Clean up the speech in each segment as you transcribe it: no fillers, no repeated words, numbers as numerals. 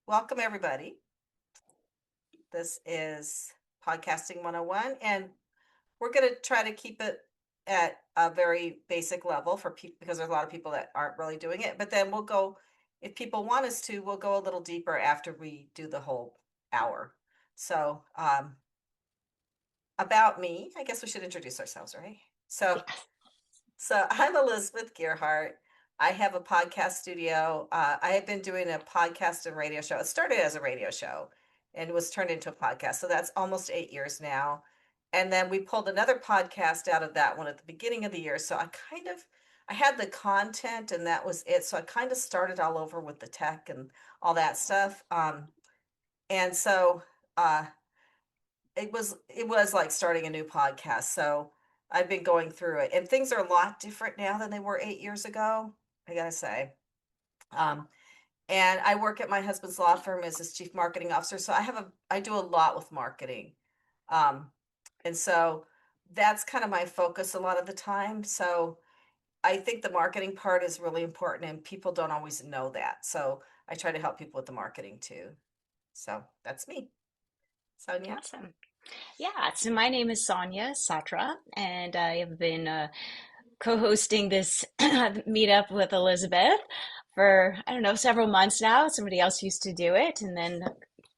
welcome everybody. This is Podcasting 101, and we're going to try to keep it at a very basic level for people because there's a lot of people that aren't really doing it. But then we'll go, if people want us to, we'll go a little deeper after we do the whole hour. So, about me, I guess we should introduce ourselves, right? So I'm Elizabeth Gearhart. I have a podcast studio. I have been doing a podcast and radio show. It started as a radio show and was turned into a podcast. So that's almost 8 years now. And then we pulled another podcast out of that one at the beginning of the year. So I had the content and that was it. So I kind of started all over with the tech and all that stuff. And so it was like starting a new podcast. So I've been going through it, and things are a lot different now than they were 8 years ago, I gotta say. And I work at my husband's law firm as his chief marketing officer. So I do a lot with marketing. And so that's kind of my focus a lot of the time. So I think the marketing part is really important and people don't always know that. So I try to help people with the marketing too. So that's me. Sonia? Awesome. Yeah, so my name is Sonia Satra, and I have been co-hosting this meetup with Elizabeth for, I don't know, several months now. Somebody else used to do it and then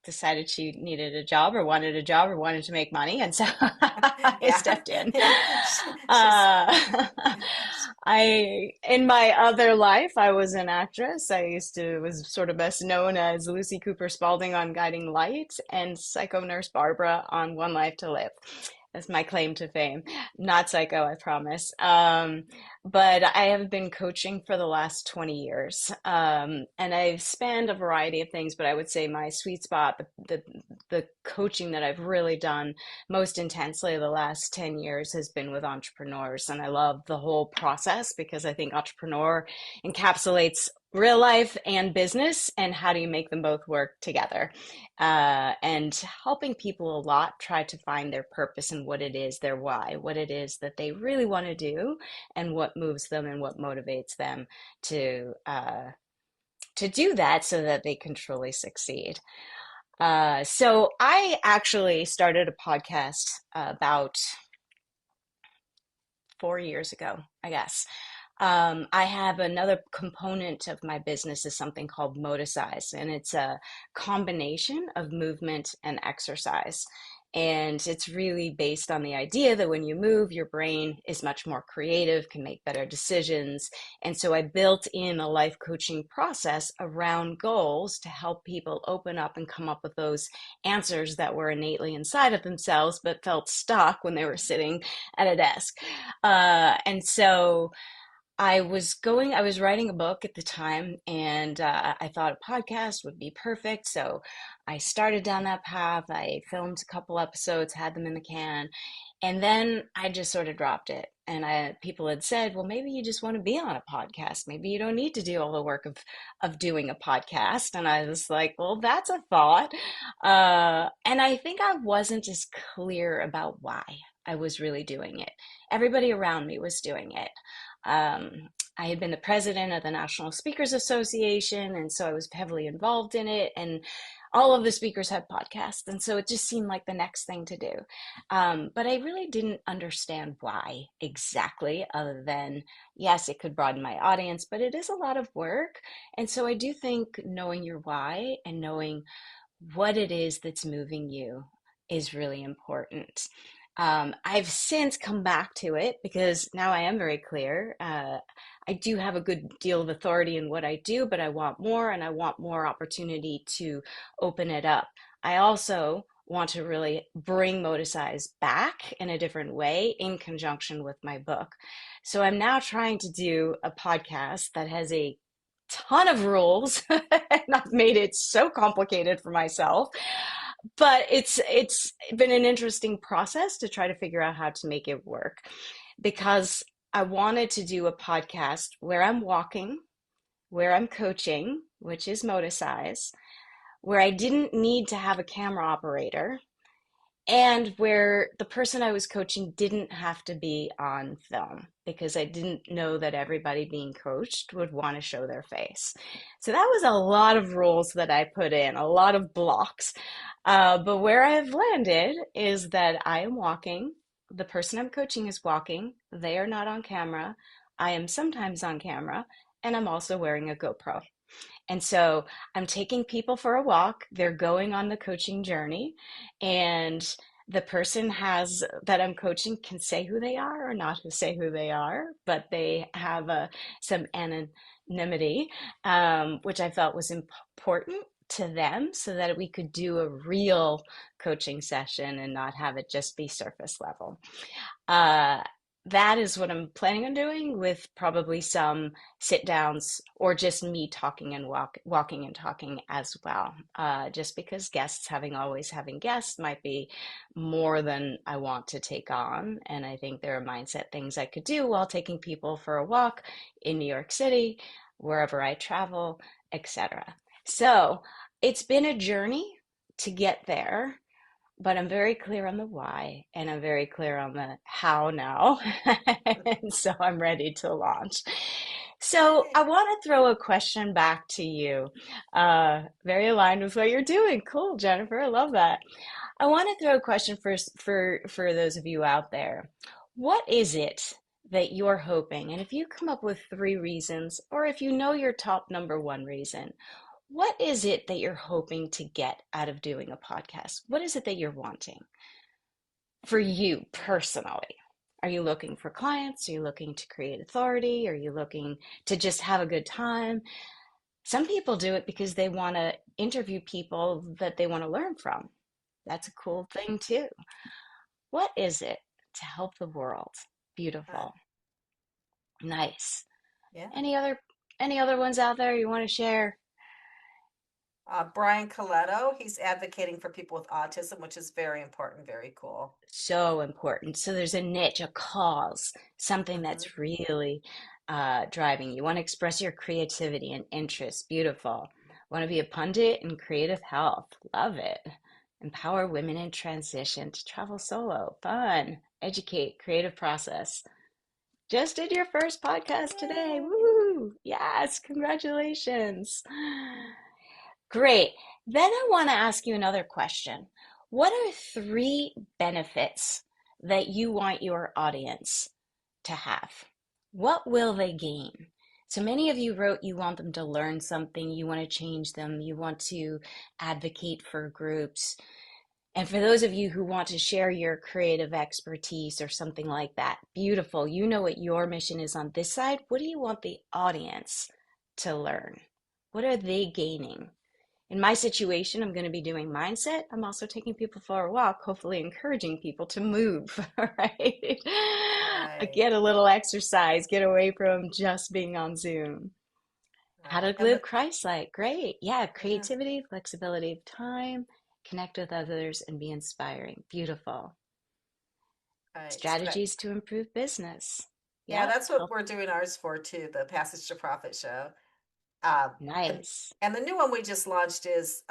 decided she needed a job or wanted to make money, and so I Yeah. stepped in. She's Uh, in my other life, I was an actress. Was sort of best known as Lucy Cooper Spalding on Guiding Light and Psycho Nurse Barbara on One Life to Live. That's my claim to fame. Not psycho, I promise. But I have been coaching for the last 20 years. And I've spanned a variety of things, but I would say my sweet spot, the coaching that I've really done most intensely the last 10 years has been with entrepreneurs. And I love the whole process because I think entrepreneur encapsulates real life and business, and how do you make them both work together, and helping people a lot try to find their purpose and what it is, their why, what it is that they really want to do, and what moves them and what motivates them to do that so that they can truly succeed. So I actually started a podcast about 4 years ago, I guess. I have another component of my business is something called Moticize, and it's a combination of movement and exercise. And it's really based on the idea that when you move, your brain is much more creative, can make better decisions. And so I built in a life coaching process around goals to help people open up and come up with those answers that were innately inside of themselves, but felt stuck when they were sitting at a desk. And so I was writing a book at the time, and I thought a podcast would be perfect. So I started down that path. I filmed a couple episodes, had them in the can, and then I just sort of dropped it. And people had said, well, maybe you just want to be on a podcast. Maybe you don't need to do all the work of doing a podcast. And I was like, well, that's a thought. And I think I wasn't as clear about why I was really doing it. Everybody around me was doing it. I had been the president of the National Speakers Association, and so I was heavily involved in it. And all of the speakers had podcasts, and so it just seemed like the next thing to do. But I really didn't understand why exactly, other than, yes, it could broaden my audience, but it is a lot of work. And so I do think knowing your why and knowing what it is that's moving you is really important. I've since come back to it because now I am very clear. I do have a good deal of authority in what I do, but I want more, and I want more opportunity to open it up. I also want to really bring Moticize back in a different way in conjunction with my book. So I'm now trying to do a podcast that has a ton of rules and I've made it so complicated for myself, but it's been an interesting process to try to figure out how to make it work, because I wanted to do a podcast where I'm walking, where I'm coaching, which is Moticize, where I didn't need to have a camera operator, and where the person I was coaching didn't have to be on film because I didn't know that everybody being coached would want to show their face. So that was a lot of rules that I put in, a lot of blocks. But where I have landed is that I am walking, the person I'm coaching is walking, they are not on camera. I am sometimes on camera, and I'm also wearing a GoPro. And so I'm taking people for a walk. They're going on the coaching journey, and the person has that I'm coaching can say who they are or not say who they are, but they have some anonymity, which I felt was important to them so that we could do a real coaching session and not have it just be surface level. Uh, that is what I'm planning on doing with probably some sit downs or just me talking and walking and talking as well. Just because guests always having guests might be more than I want to take on. And I think there are mindset things I could do while taking people for a walk in New York City, wherever I travel, etc. So it's been a journey to get there, but I'm very clear on the why and I'm very clear on the how now. And so I'm ready to launch. So I Yay. want to throw a question back to you. Very aligned with what you're doing. Cool, Jennifer. I love that. I want to throw a question for those of you out there. What is it that you're hoping? And if you come up with 3 reasons, or if you know your top number 1 reason, what is it that you're hoping to get out of doing a podcast? What is it that you're wanting for you personally? Are you looking for clients? Are you looking to create authority? Are you looking to just have a good time? Some people do it because they want to interview people that they want to learn from. That's a cool thing too. What is it to help the world? Uh, Beautiful. Nice. yeah. Any other ones out there you want to share? Brian Coletto, he's advocating for people with autism, which is very important, very cool. So important. So there's a niche, a cause, something Hmm. that's really driving you. Want to express your creativity and interest. Beautiful. Want to be a pundit in creative health. Love it. Empower women in transition to travel solo. Fun. Educate. Creative process. Just did your first podcast today. Yay. Woo! Yes, congratulations. Great. Then I want to ask you another question. What are 3 benefits that you want your audience to have? What will they gain? So many of you wrote you want them to learn something, you want to change them, you want to advocate for groups. And for those of you who want to share your creative expertise or something like that, beautiful. You know what your mission is on this side. What do you want the audience to learn? What are they gaining? In my situation, I'm going to be doing mindset. I'm also taking people for a walk, hopefully encouraging people to move, right? Right. Get a little exercise, get away from just being on Zoom. How Right. to And live the, Christ-like. Great. Yeah, yeah, creativity, flexibility of time, connect with others, and be inspiring. Beautiful. right. Strategies to improve business. Yeah, Yep. that's what Help. we're doing ours for too, the Passage to Profit show. Um, and Nice. and the new one we just launched is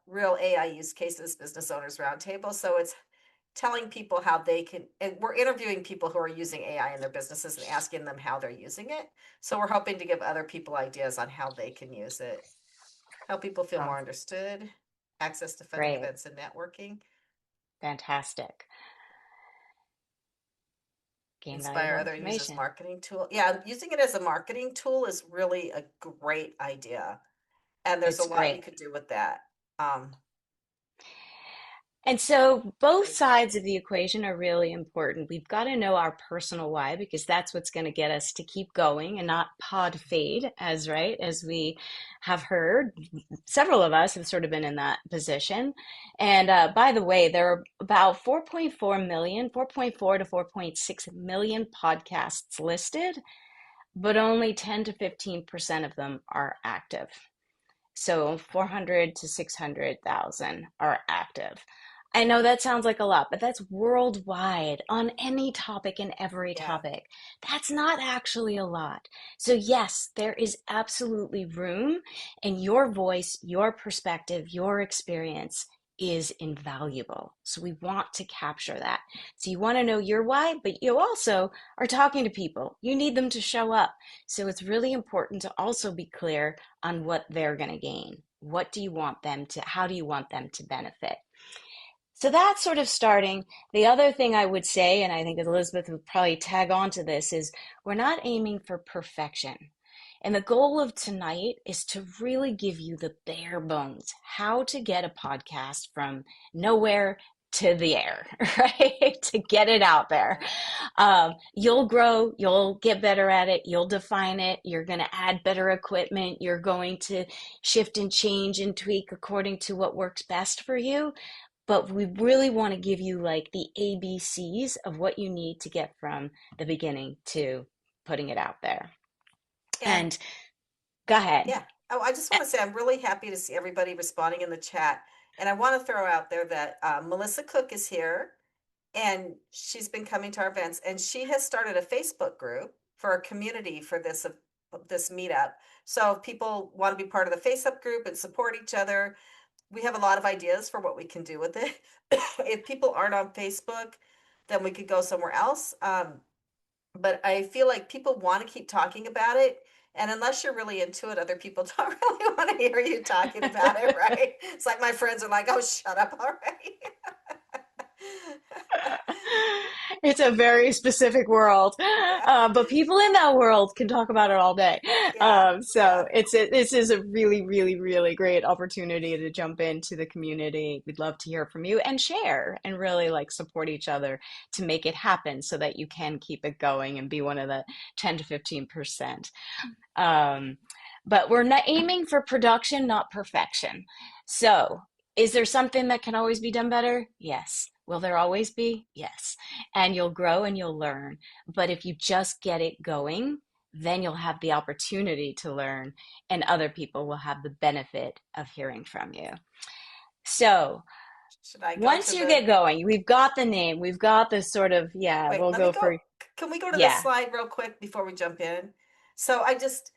Real AI Use Cases Business Owners Roundtable. So it's telling people how they can, and we're interviewing people who are using AI in their businesses and asking them how they're using it. So we're hoping to give other people ideas on how they can use it, help people feel Oh, more understood, access to funding great. events and networking, Fantastic. Gain inspire valuable other users information. marketing tool. Yeah, using it as a marketing tool is really a great idea. And there's a It's lot you great. could do with that. Um, And so both like, sides of the equation are really important. We've got to know our personal why because that's what's going to get us to keep going and not pod fade as right as we have heard. Several of us have sort of been in that position. And by the way, there are about 4.4 million, 4.4 to 4.6 million podcasts listed, but only 10 to 15% of them are active. So 400 to 600,000 are active. I know that sounds like a lot, but that's worldwide on any topic and every yeah, topic. That's not actually a lot. So, yes, there is absolutely room, and your voice, your perspective, your experience is invaluable. So we want to capture that. So you want to know your why, but you also are talking to people. You need them to show up. So it's really important to also be clear on what they're going to gain. What do you want them to, how do you want them to benefit? So that's sort of starting. The other thing I would say, and I think Elizabeth would probably tag on to this, is we're not aiming for perfection. And the goal of tonight is to really give you the bare bones, how to get a podcast from nowhere to the air, right? To get it out there. Yeah. You'll grow, you'll get better at it, you'll define it, you're going to add better equipment, you're going to shift and change and tweak according to what works best for you. But we really want to give you like the ABCs of what you need to get from the beginning to putting it out there. And And go ahead. yeah. Oh, I just want to say I'm really happy to see everybody responding in the chat. And I want to throw out there that Melissa Cook is here and she's been coming to our events and she has started a Facebook group for a community for this meetup. So if people want to be part of the Facebook group and support each other, we have a lot of ideas for what we can do with it. If people aren't on Facebook, then we could go somewhere else. But I feel like people want to keep talking about it. And unless you're really into it, other people don't really want to hear you talking about it, right? It's like my friends are like, oh, shut up already. It's a very specific world, Yeah, but people in that world can talk about it all day. yeah, yeah, This is a really, really, really great opportunity to jump into the community. We'd love to hear from you and share and really like support each other to make it happen so that you can keep it going and be one of the 10 to 15%. Um, but we're not aiming for production, not perfection. So, is there something that can always be done better? Yes. Will there always be? Yes. And you'll grow and you'll learn. But if you just get it going, then you'll have the opportunity to learn, and other people will have the benefit of hearing from you. So, should I go once to you the, get going, we've got the name, we've got this sort of, yeah, wait, we'll let me go go. for, Can we go to this yeah. slide real quick before we jump in? So I just,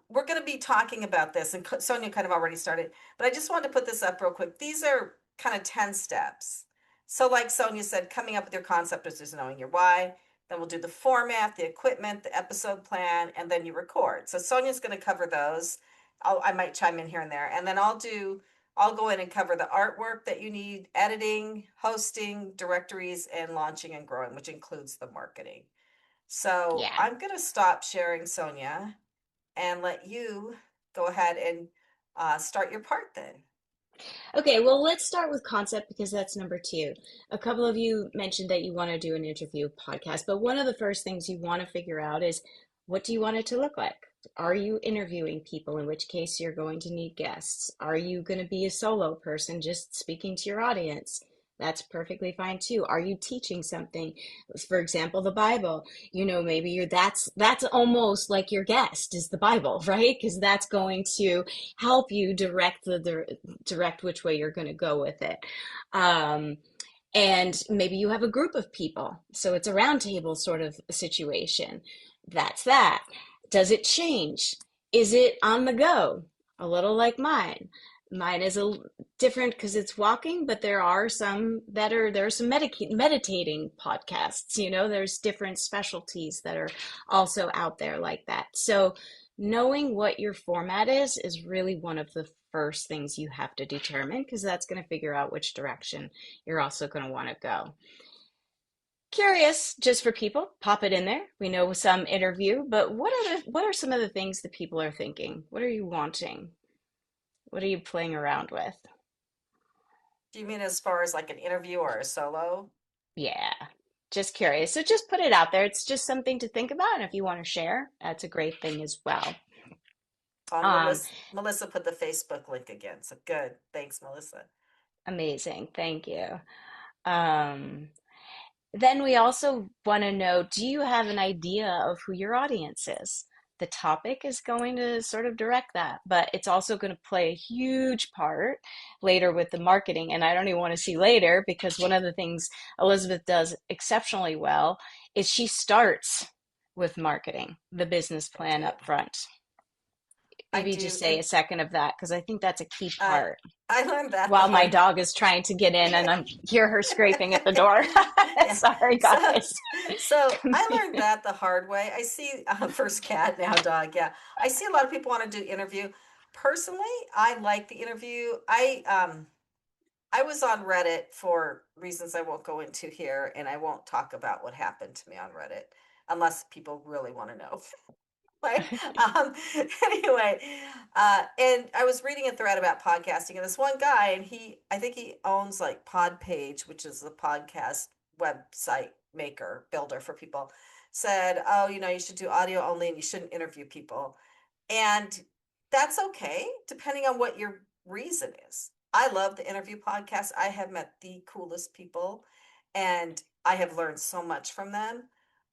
we're going to be talking about this, and Sonia kind of already started, but I just wanted to put this up real quick. These are kind of 10 steps. So like Sonia said, coming up with your concept is just knowing your why. Then we'll do the format, the equipment, the episode plan, and then you record. So Sonia's going to cover those. I might chime in here and there. And then I'll go in and cover the artwork that you need, editing, hosting, directories, and launching and growing, which includes the marketing. So Yeah. I'm going to stop sharing, Sonia, and let you go ahead and start your part then. Okay, well, let's start with concept because that's number two. A couple of you mentioned that you want to do an interview podcast, but one of the first things you want to figure out is what do you want it to look like? Are you interviewing people, in which case you're going to need guests? Are you going to be a solo person just speaking to your audience? That's perfectly fine too. Are you teaching something? For example, the Bible. You know, maybe that's almost like your guest is the Bible, right? Because that's going to help you direct which way you're going to go with it. Um, and maybe you have a group of people, so it's a roundtable sort of situation. That's that. Does it change? Is it on the go? A little like mine. Mine is a different because it's walking, but there are some there are some meditating podcasts, you know, there's different specialties that are also out there like that. So knowing what your format is really one of the first things you have to determine because that's going to figure out which direction you're also going to want to go. Curious, just for people, pop it in there. We know some interview, but what are some of the things that people are thinking? What are you wanting? What are you playing around with? Do you mean as far as like an interview or a solo? Yeah, just curious. So just put it out there. It's just something to think about, and if you want to share, that's a great thing as well. Um, Melissa put the Facebook link again. So good. Thanks, Melissa. Amazing. Thank you. Um, Then we also want to know, do you have an idea of who your audience is? The topic is going to sort of direct that, but it's also going to play a huge part later with the marketing. And I don't even want to see later because one of the things Elizabeth does exceptionally well is she starts with marketing, the business I plan do. up front. I Maybe do. just say And a second of that because I think that's a key I part. I learned that the While my hard dog is trying to get in and I hear her scraping at the door. yeah. Sorry, So guys. so Come I learned here. that the hard way. I see first cat, now dog. Yeah. I see a lot of people want to do interview. Personally, I like the interview. I was on Reddit for reasons I won't go into here, and I won't talk about what happened to me on Reddit unless people really want to know. Like, anyway, and I was reading a thread about podcasting, and this one guy, and I think he owns like Podpage, which is the podcast website maker builder for people, said, "Oh, you should do audio only, and you shouldn't interview people." And that's okay, depending on what your reason is. I love the interview podcast. I have met the coolest people, and I have learned so much from them.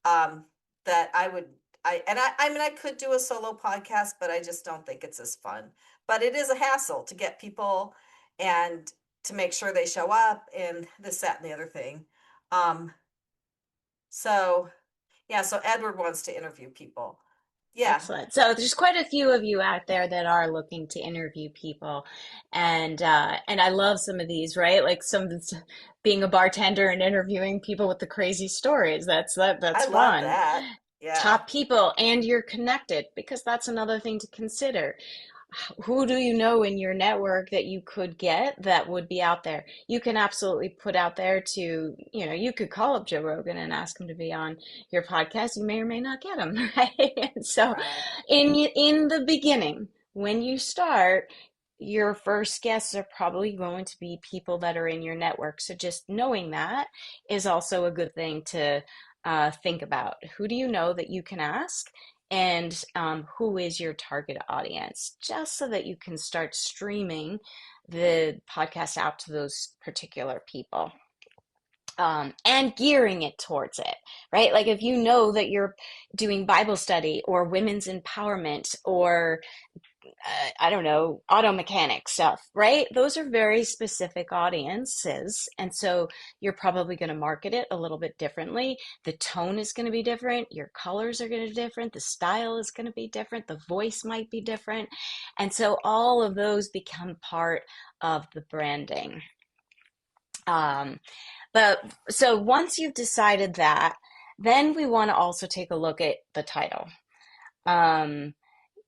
Um, that I would I mean I could do a solo podcast, but I just don't think it's as fun. But it is a hassle to get people and to make sure they show up and this, that, and the other thing. Um, so yeah, so Edward wants to interview people. Yeah, Excellent. So there's quite a few of you out there that are looking to interview people, and I love some of these, right? Like being a bartender and interviewing people with the crazy stories. I That's love fun. that. Yeah, Top people, and you're connected because that's another thing to consider. Who do you know in your network that you could get that would be out there? You can absolutely put out there to, you could call up Joe Rogan and ask him to be on your podcast. You may or may not get him, right? And so right. in the beginning, when you start, your first guests are probably going to be people that are in your network. So just knowing that is also a good thing to think about. Who do you know that you can ask? And who is your target audience, just so that you can start streaming the podcast out to those particular people, and gearing it towards it, right? Like if you know that you're doing Bible study or women's empowerment or I don't know, auto mechanic stuff, right? Those are very specific audiences. And so you're probably going to market it a little bit differently. The tone is going to be different. Your colors are going to be different. The style is going to be different. The voice might be different. And so all of those become part of the branding. Um, but so once you've decided that, then we want to also take a look at the title. Um,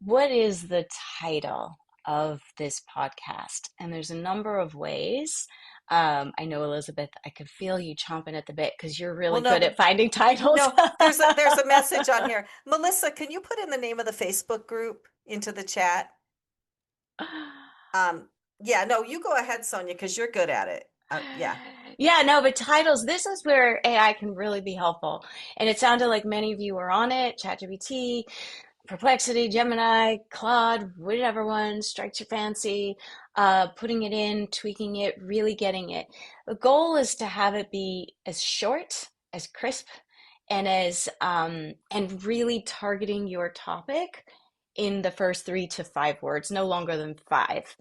what is the title of this podcast? And there's a number of ways. I know, Elizabeth, I could feel you chomping at the bit because you're Well, really no, good at finding titles. no, there's a message on here. Melissa, can you put in the name of the Facebook group into the chat? Um, yeah, no, you go ahead, Sonia, because you're good at it. Yeah, Yeah, no, but titles, this is where AI can really be helpful. And it sounded like many of you were on it, ChatGPT, Perplexity, Gemini, Claude, whatever one strikes your fancy, putting it in, tweaking it, really getting it. The goal is to have it be as short, as crisp, and and really targeting your topic in the first 3 to 5 words, no longer than five,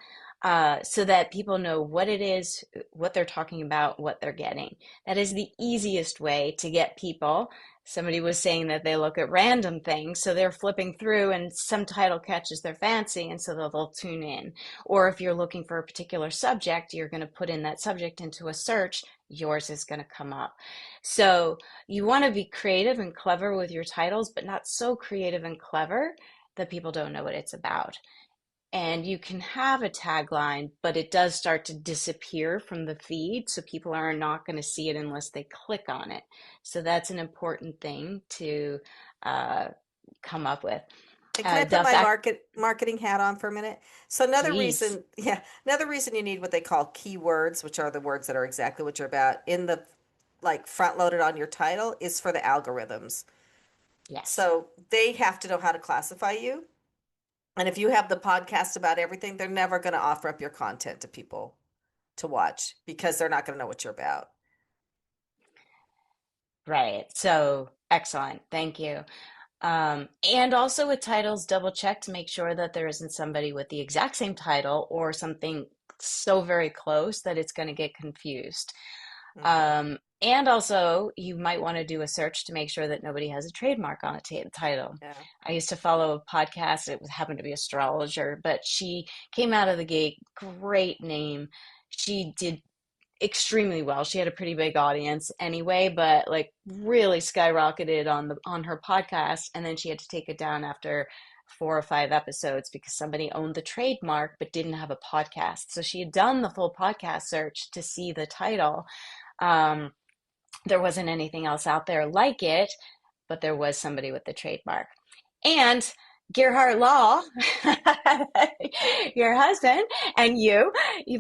so that people know what it is, what they're talking about, what they're getting. That is the easiest way to get people. Somebody was saying that they look at random things, so they're flipping through and some title catches their fancy, and so they'll tune in. Or if you're looking for a particular subject, you're going to put in that subject into a search, yours is going to come up. So you want to be creative and clever with your titles, but not so creative and clever that people don't know what it's about. And you can have a tagline, but it does start to disappear from the feed, so people are not going to see it unless they click on it. So that's an important thing to uh, come up with. and can I put The my fact, marketing hat on for a minute? So another please. reason, yeah, another reason you need what they call keywords, which are the words that are exactly what you're about in the like front loaded on your title, is for the algorithms. Yes. So they have to know how to classify you. And if you have the podcast about everything, they're never going to offer up your content to people to watch because they're not going to know what you're about. Right. So excellent. Thank you. And also with titles, double check to make sure that there isn't somebody with the exact same title or something so very close that it's going to get confused. Hmm. And also, you might want to do a search to make sure that nobody has a trademark on a title. Yeah. I used to follow a podcast. It happened to be astrologer, but she came out of the gate, great name. She did extremely well. She had a pretty big audience anyway, but like really skyrocketed on her podcast, and then she had to take it down after 4 or 5 episodes because somebody owned the trademark but didn't have a podcast. So she had done the full podcast search to see the title. Um, there wasn't anything else out there like it, but there was somebody with the trademark. And Gearhart Law, your husband, and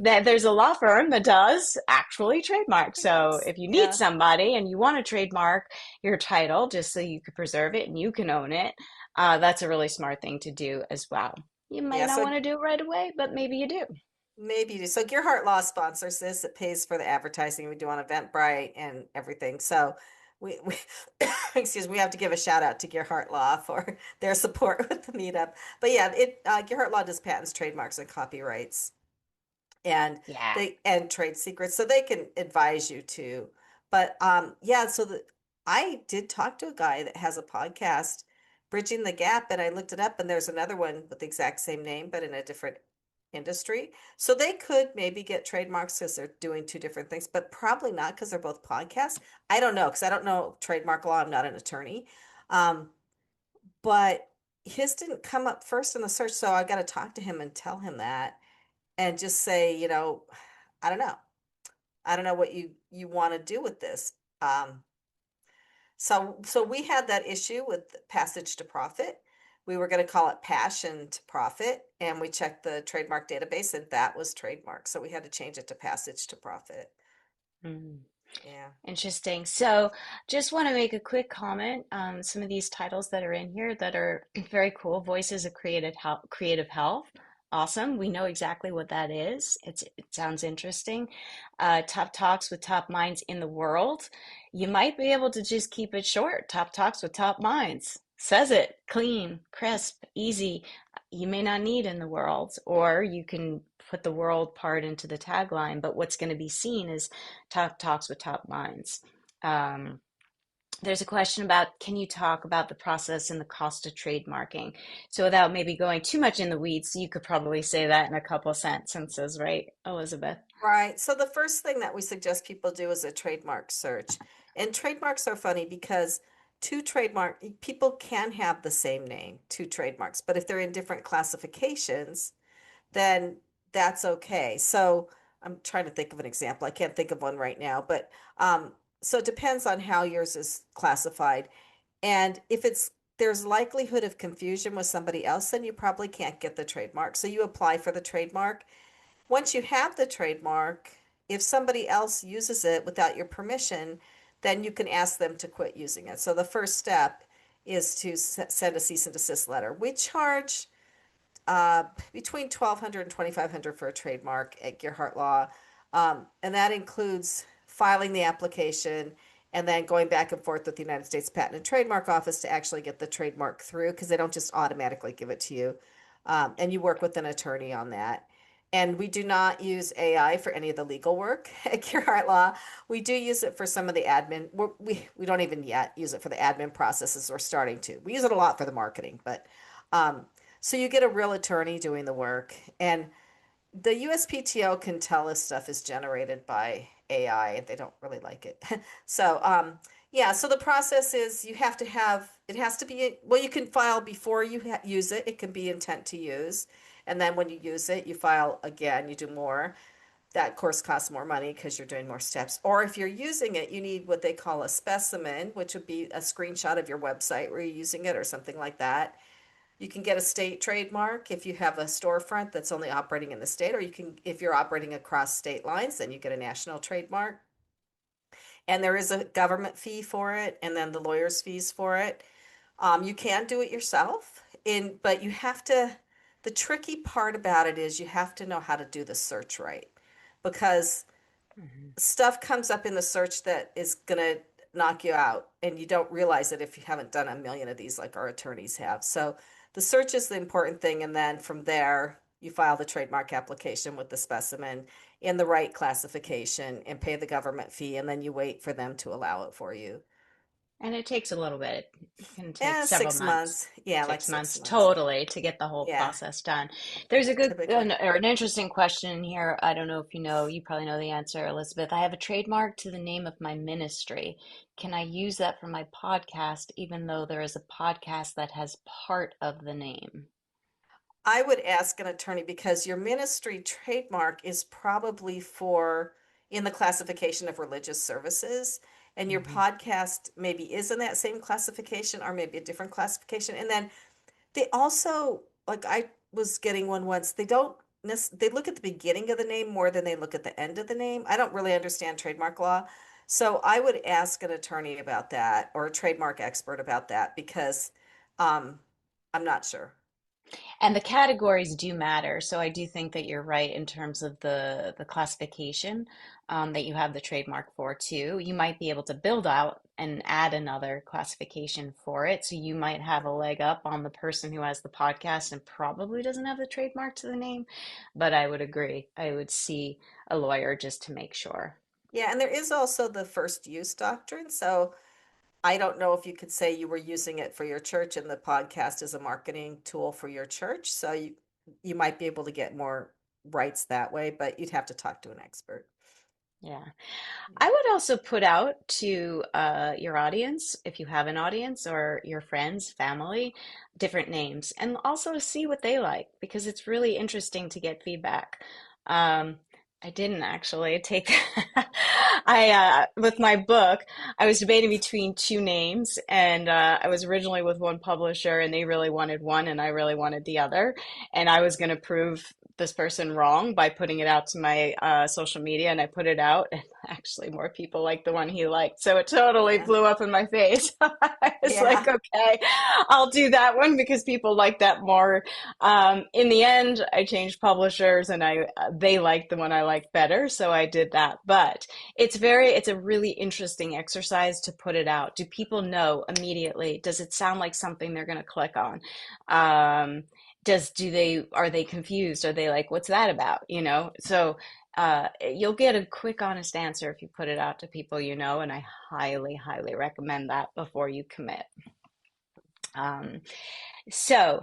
there's a law firm that does actually trademark. So Trademarks. if you need Yeah. somebody and you want to trademark your title just so you can preserve it and you can own it, that's a really smart thing to do as well. You might Yeah. not So want to do it right away, but maybe you do. maybe you do. So Gearhart Law sponsors this. It pays for the advertising we do on Eventbrite and everything. So we excuse me, we have to give a shout out to Gearhart Law for their support with the meetup. But yeah, Gearhart Law does patents, trademarks, and copyrights, and Yeah. they and trade secrets, so they can advise you too. But yeah, so I did talk to a guy that has a podcast, Bridging the Gap, and I looked it up, and there's another one with the exact same name but in a different industry. So they could maybe get trademarks because they're doing two different things, but probably not because they're both podcasts. I don't know because I don't know trademark law. I'm not an attorney. Um, but his didn't come up first in the search, so I got to talk to him and tell him that and just say, I don't know. I don't know what you want to do with this. Um, so we had that issue with Passage to Profit. We were going to call it Passion to Profit, and we checked the trademark database, and that was trademark. So we had to change it to Passage to Profit. Mhm. Yeah. Interesting. So, just want to make a quick comment on some of these titles that are in here that are very cool. Voices of Creative Health. Awesome. We know exactly what that is. It sounds interesting. Top Talks with Top Minds in the World. You might be able to just keep it short. Top Talks with Top Minds. Says it clean, crisp, easy. You may not need in the world, or you can put the world part into the tagline, but what's going to be seen is Top Talks with Top Minds. Um, there's a question about, can you talk about the process and the cost of trademarking? So without maybe going too much in the weeds, you could probably say that in a couple sentences, right, Elizabeth? Right. So the first thing that we suggest people do is a trademark search. And trademarks are funny because people can have the same name, two trademarks, but if they're in different classifications, then that's okay. So I'm trying to think of an example. I can't think of one right now, but so it depends on how yours is classified. And if there's likelihood of confusion with somebody else, then you probably can't get the trademark. So you apply for the trademark. Once you have the trademark, if somebody else uses it without your permission, then you can ask them to quit using it. So the first step is to send a cease and desist letter. We charge between 1,200 and 2,500 for a trademark at Gearhart Law. And that includes filing the application and then going back and forth with the United States Patent and Trademark Office to actually get the trademark through because they don't just automatically give it to you. And you work with an attorney on that. And we do not use AI for any of the legal work at Gearhart Law. We do use it for some of the admin. We don't even yet use it for the admin processes. We're starting to. We use it a lot for the marketing, but um, so you get a real attorney doing the work. And the USPTO can tell us stuff is generated by AI. They don't really like it. So, yeah, so the process is you have to have, it has to be, well, you can file before you use it. It can be intent to use. And then when you use it, you file again, you do more. That course costs more money because you're doing more steps. Or if you're using it, you need what they call a specimen, which would be a screenshot of your website where you're using it or something like that. You can get a state trademark if you have a storefront that's only operating in the state, or you can, if you're operating across state lines, then you get a national trademark. And there is a government fee for it, and then the lawyer's fees for it. You can do it yourself, but you have to, the tricky part about it is you have to know how to do the search right because Mhm. stuff comes up in the search that is going to knock you out and you don't realize it if you haven't done a million of these like our attorneys have. So the search is the important thing, and then from there you file the trademark application with the specimen, in the right classification and pay the government fee, and then you wait for them to allow it for you. And it takes a little bit. It can take Yeah, several 6 months. months, Yeah, like six six months months. totally to get the whole Yeah, process done. There's a good typically. or an interesting question here. I don't know if you know, you probably know the answer, Elizabeth. I have a trademark to the name of my ministry. Can I use that for my podcast, even though there is a podcast that has part of the name? I would ask an attorney because your ministry trademark is probably for in the classification of religious services, and your Hmm. podcast maybe is in that same classification or maybe a different classification. And then they also, like I was getting one once, they don't they look at the beginning of the name more than they look at the end of the name. I don't really understand trademark law. So I would ask an attorney about that or a trademark expert about that because um, I'm not sure. And the categories do matter. So I do think that you're right in terms of the classification that you have the trademark for too. You might be able to build out and add another classification for it. So you might have a leg up on the person who has the podcast and probably doesn't have the trademark to the name. But I would agree. I would see a lawyer just to make sure. Yeah, and there is also the first use doctrine. So I don't know if you could say you were using it for your church and the podcast is a marketing tool for your church. So you might be able to get more rights that way, but you'd have to talk to an expert. Yeah. Yeah. I would also put out to your audience, if you have an audience or your friends, family, different names, and also see what they like because it's really interesting to get feedback. Um, I didn't actually take I with my book, I was debating between two names, and I was originally with one publisher, and they really wanted one, and I really wanted the other, and I was going to prove this person wrong by putting it out to my social media, and I put it out, and actually more people liked the one he liked, so it totally Yeah. blew up in my face. I was like, Yeah. okay, I'll do that one because people like that more. In the end, I changed publishers, and I they liked the one I liked better, so I did that. But it's a really interesting exercise to put it out. Do people know immediately? Does it sound like something they're going to click on? Are they confused? Are they like, what's that about? So you'll get a quick, honest answer if you put it out to people and I highly, highly recommend that before you commit. Um, so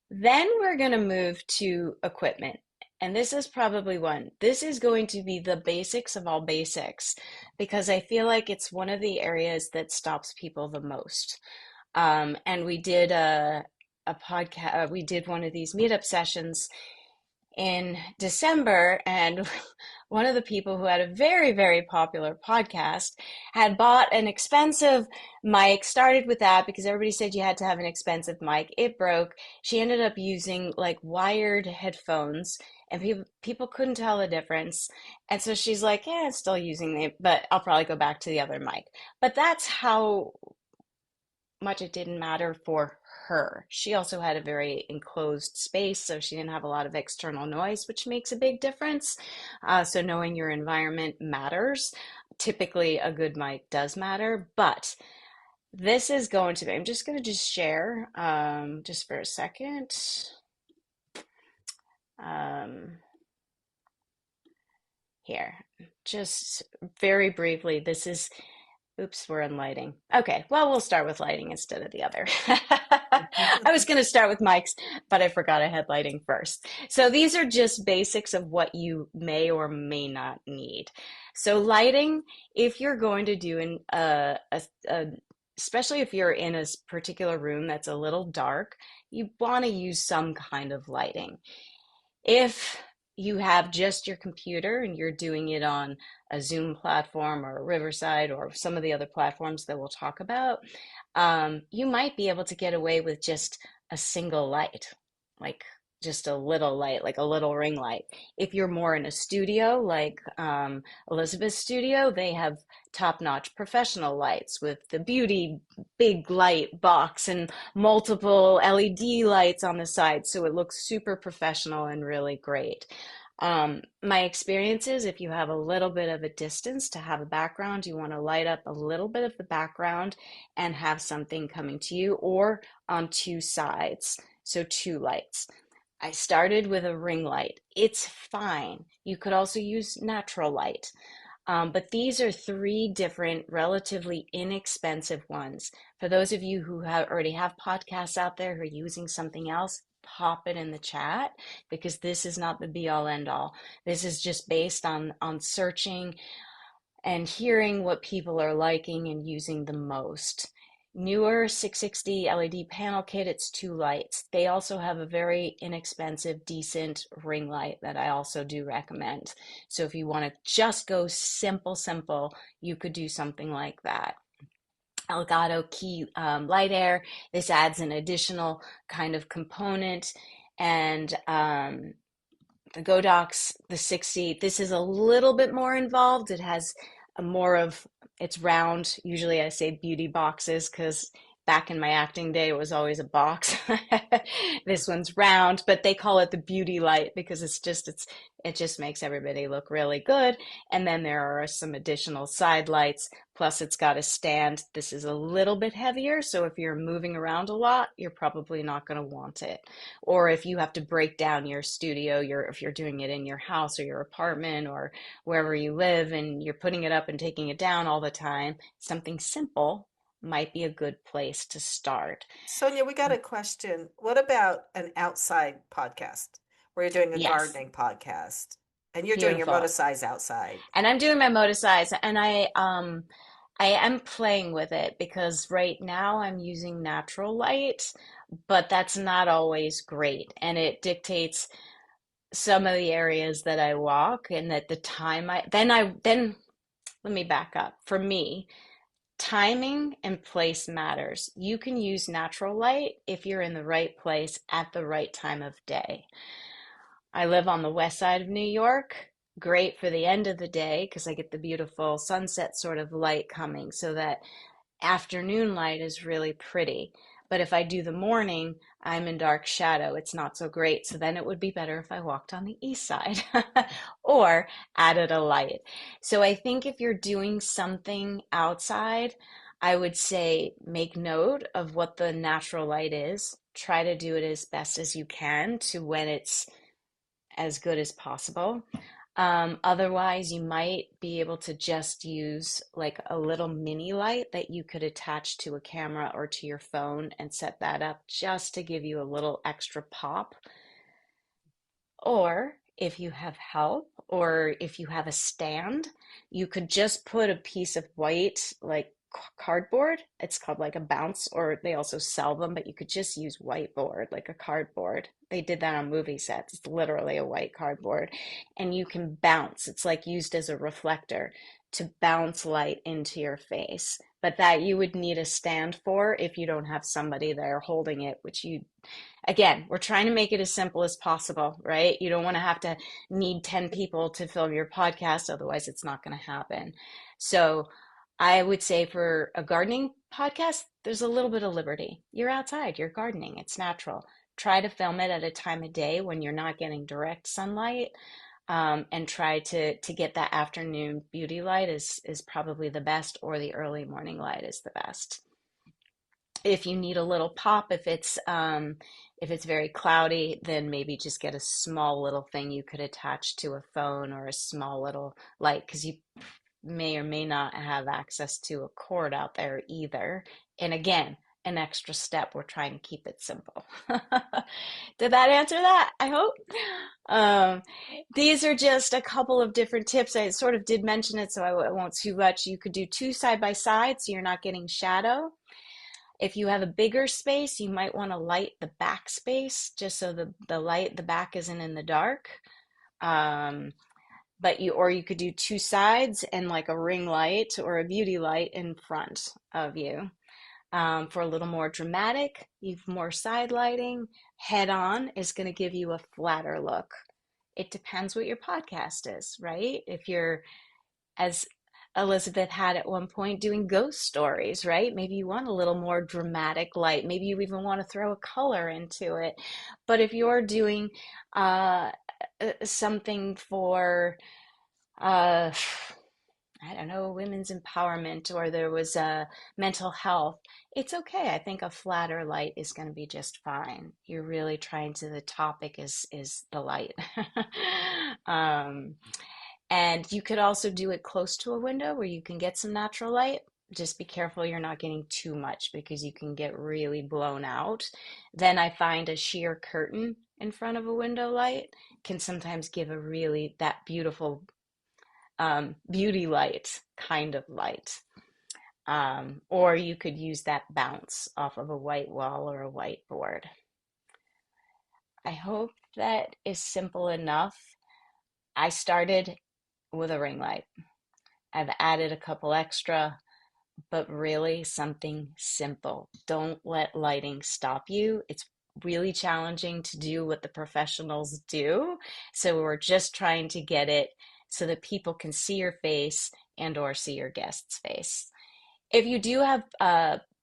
then we're going to move to equipment. And this is probably one. This is going to be the basics of all basics because I feel like it's one of the areas that stops people the most. And we did a podcast, we did one of these meetup sessions in December, and one of the people who had a very, very popular podcast had bought an expensive mic, started with that because everybody said you had to have an expensive mic. It broke. She ended up using like wired headphones, and people couldn't tell the difference. And so she's like, yeah, I'm still using it, but I'll probably go back to the other mic. But that's how much it didn't matter for her. She also had a very enclosed space, so she didn't have a lot of external noise, which makes a big difference. So knowing your environment matters. Typically, a good mic does matter, but this is going to be, I'm just going to just share just for a second. Um, Here, just very briefly, this is oops, we're in lighting. Okay, well, we'll start with lighting instead of the other. I was going to start with mics, but I forgot I had lighting first. So these are just basics of what you may or may not need. So lighting, if you're going to do especially if you're in a particular room that's a little dark, you want to use some kind of lighting. If you have just your computer and you're doing it on a Zoom platform or a Riverside or some of the other platforms that we'll talk about, you might be able to get away with just a single light, like just a little light, like a little ring light. If you're more in a studio, like Elizabeth's studio, they have top-notch professional lights with the beauty big light box and multiple LED lights on the side, so it looks super professional and really great. My experience is if you have a little bit of a distance to have a background, you want to light up a little bit of the background and have something coming to you or on two sides, so two lights. I started with a ring light. It's fine. You could also use natural light. But these are three different, relatively inexpensive ones. For those of you who already have podcasts out there who are using something else, pop it in the chat because this is not the be all end all. This is just based on searching and hearing what people are liking and using the most. Newer 660 LED panel kit, it's two lights. They also have a very inexpensive, decent ring light that I also do recommend. So if you want to just go simple, you could do something like that. Elgato Key Light Air. This adds an additional kind of component. And the Godox, the 60, this is a little bit more involved. It has a more of, it's round. Usually I say beauty boxes because back in my acting day, it was always a box. This one's round, but they call it the beauty light because it just makes everybody look really good. And then there are some additional side lights. Plus it's got a stand. This is a little bit heavier. So if you're moving around a lot, you're probably not going to want it. Or if you have to break down your studio, if you're doing it in your house or your apartment or wherever you live and you're putting it up and taking it down all the time, something simple might be a good place to start. Sonia, we got a question. What about an outside podcast where you're doing a Yes, gardening podcast and you're doing your beautiful. motorcycle outside? And I'm doing my motor size and I am playing with it because right now I'm using natural light, but that's not always great. And it dictates some of the areas that I walk and at the time then let me back up. For me, timing and place matters. You can use natural light if you're in the right place at the right time of day. I live on the west side of New York. Great for the end of the day because I get the beautiful sunset sort of light coming so that afternoon light is really pretty. But if I do the morning, I'm in dark shadow. It's not so great. So then it would be better if I walked on the east side or added a light. So I think if you're doing something outside, I would say make note of what the natural light is. Try to do it as best as you can to when it's as good as possible. Otherwise, you might be able to just use like a little mini light that you could attach to a camera or to your phone and set that up just to give you a little extra pop. Or if you have help or if you have a stand, you could just put a piece of white, like cardboard. It's called like a bounce, or they also sell them, but you could just use whiteboard, like a cardboard. They did that on movie sets. It's literally a white cardboard. And you can bounce. It's like used as a reflector to bounce light into your face. But that you would need a stand for if you don't have somebody there holding it, which you again, we're trying to make it as simple as possible, right? You don't want to have to need 10 people to film your podcast, otherwise, it's not going to happen. So, I would say for a gardening podcast, there's a little bit of liberty. You're outside, you're gardening, it's natural. Try to film it at a time of day when you're not getting direct sunlight. And try to get that afternoon beauty light is probably the best, or the early morning light is the best. If you need a little pop, if it's very cloudy, then maybe just get a small little thing you could attach to a phone or a small little light because you may or may not have access to a cord out there either. And again, an extra step. We're trying to keep it simple. Did that answer that? I hope. Um, these are just a couple of different tips. I sort of did mention it, so I won't too much. You could do two side by side so you're not getting shadow. If you have a bigger space, you might want to light the back space just so the back isn't in the dark. Um, or you could do two sides and like a ring light or a beauty light in front of you. For a little more dramatic, you've more side lighting. Head on is going to give you a flatter look. It depends what your podcast is, right? If you're, as Elizabeth had at one point, doing ghost stories, right? Maybe you want a little more dramatic light. Maybe you even want to throw a color into it. But if you're doing something for, uh, I don't know, women's empowerment, or there was mental health, it's okay. I think a flatter light is going to be just fine. You're really trying to, the topic is the light. Um, and you could also do it close to a window where you can get some natural light. Just be careful you're not getting too much because you can get really blown out. Then I find a sheer curtain in front of a window light can sometimes give a really that beautiful beauty light kind of light. Or you could use that bounce off of a white wall or a whiteboard. I hope that is simple enough. I started with a ring light. I've added a couple extra, but really something simple. Don't let lighting stop you. It's really challenging to do what the professionals do. So we're just trying to get it so that people can see your face and or see your guest's face. If you do have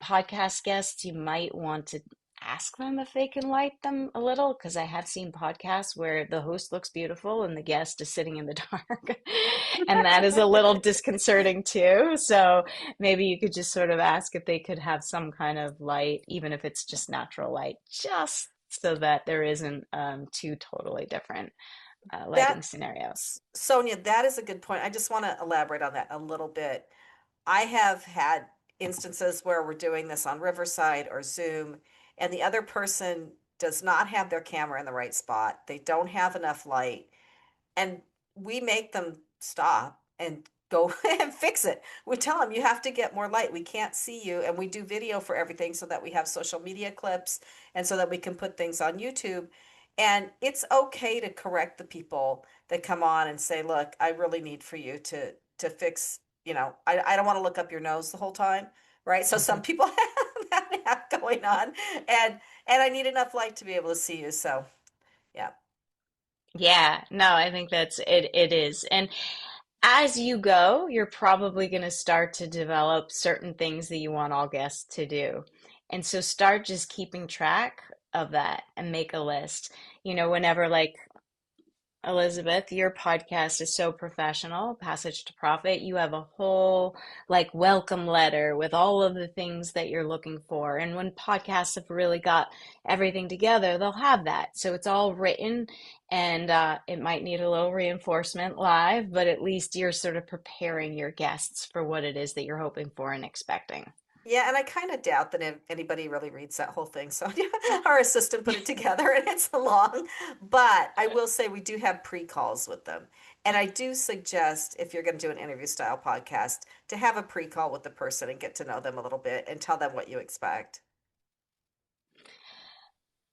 podcast guests, you might want to ask them if they can light them a little, because I have seen podcasts where the host looks beautiful and the guest is sitting in the dark. And that is a little disconcerting too. So maybe you could just sort of ask if they could have some kind of light, even if it's just natural light, just so that there isn't two totally different lighting That, scenarios. Sonia, that is a good point. I just want to elaborate on that a little bit. I have had instances where we're doing this on Riverside or Zoom, and the other person does not have their camera in the right spot. They don't have enough light, and we make them stop and go and fix it. We tell them you have to get more light. We can't see you, and we do video for everything so that we have social media clips and so that we can put things on YouTube. And it's okay to correct the people that come on and say, "Look, I really need for you to fix, I don't want to look up your nose the whole time." Right? So some people have that going on, and I need enough light to be able to see you. So, yeah. Yeah, no, I think that's it. It is. And as you go, you're probably going to start to develop certain things that you want all guests to do. And so start just keeping track of that and make a list. Whenever, like, Elizabeth, your podcast is so professional, Passage to Profit. You have a whole like welcome letter with all of the things that you're looking for. And when podcasts have really got everything together, they'll have that. So it's all written, and it might need a little reinforcement live, but at least you're sort of preparing your guests for what it is that you're hoping for and expecting. Yeah, and I kind of doubt that if anybody really reads that whole thing. So our assistant put it together and it's long. But I will say we do have pre-calls with them. And I do suggest if you're going to do an interview style podcast to have a pre-call with the person and get to know them a little bit and tell them what you expect.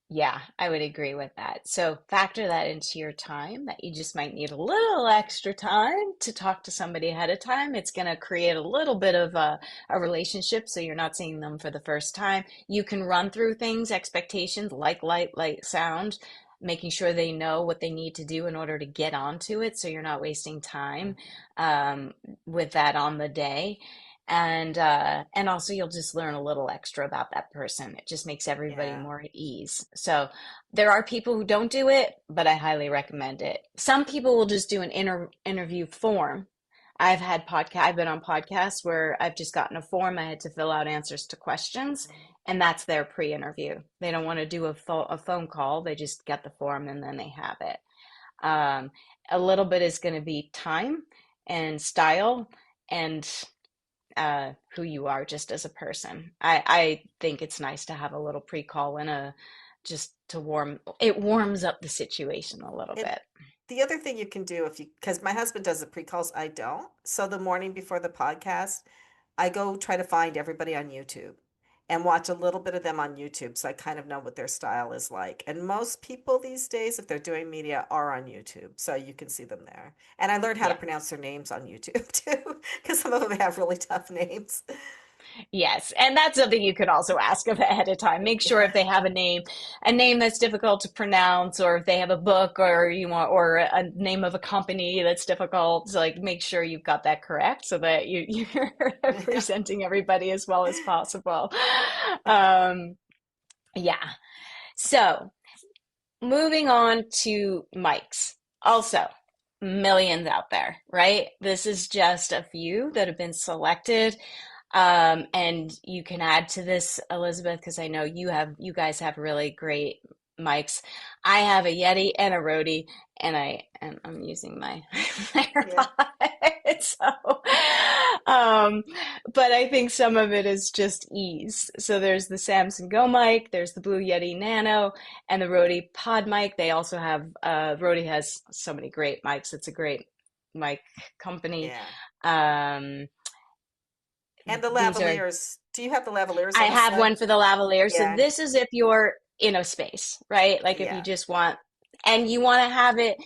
Yeah, I would agree with that. So factor that into your time that you just might need a little extra time to talk to somebody ahead of time. It's going to create a little bit of a relationship so you're not seeing them for the first time. You can run through things, expectations, like light, light, sound, making sure they know what they need to do in order to get onto it so you're not wasting time um, with that on the day. And also you'll just learn a little extra about that person. It just makes everybody Yeah. more at ease. So there are people who don't do it, but I highly recommend it. Some people will just do an interview form. I've been on podcasts where I've just gotten a form. I had to fill out answers to questions, and that's their pre-interview. They don't want to do a phone call. They just get the form and then they have it. Um, a little bit is going to be time and style and who you are just as a person. I think it's nice to have a little pre-call and a just to it warms up the situation a little And bit. the other thing you can do because my husband does the pre-calls, I don't. So the morning before the podcast, I go try to find everybody on YouTube and watch a little bit of them on YouTube so I kind of know what their style is like. And most people these days, if they're doing media, are on YouTube. So you can see them there. And I learned how to Yeah. pronounce their names on YouTube too, because some of them have really tough names. Yes, and that's something you could also ask of ahead of time. Make sure Yeah. if they have a name that's difficult to pronounce, or if they have a book, or or a name of a company that's difficult. So, like, make sure you've got that correct so that you're Yeah. representing everybody as well as possible. Um, yeah. So, moving on to mics. Also, millions out there, right? This is just a few that have been selected. And you can add to this, Elizabeth, because I know you guys have really great mics. I have a Yeti and a Rode, and I'm using my, my Yeah. AirPod. So, um, but I think some of it is just ease. So there's the Samsung Go mic, there's the Blue Yeti Nano, and the Rode Pod mic. They also have Rode has so many great mics. It's a great mic company. Yeah. Um, And the these are lavaliers. Do you have the lavaliers I on the have side? one for the lavalier. So Yeah. this is if you're in a space, right? Like if you Yeah. just want, and you want to have it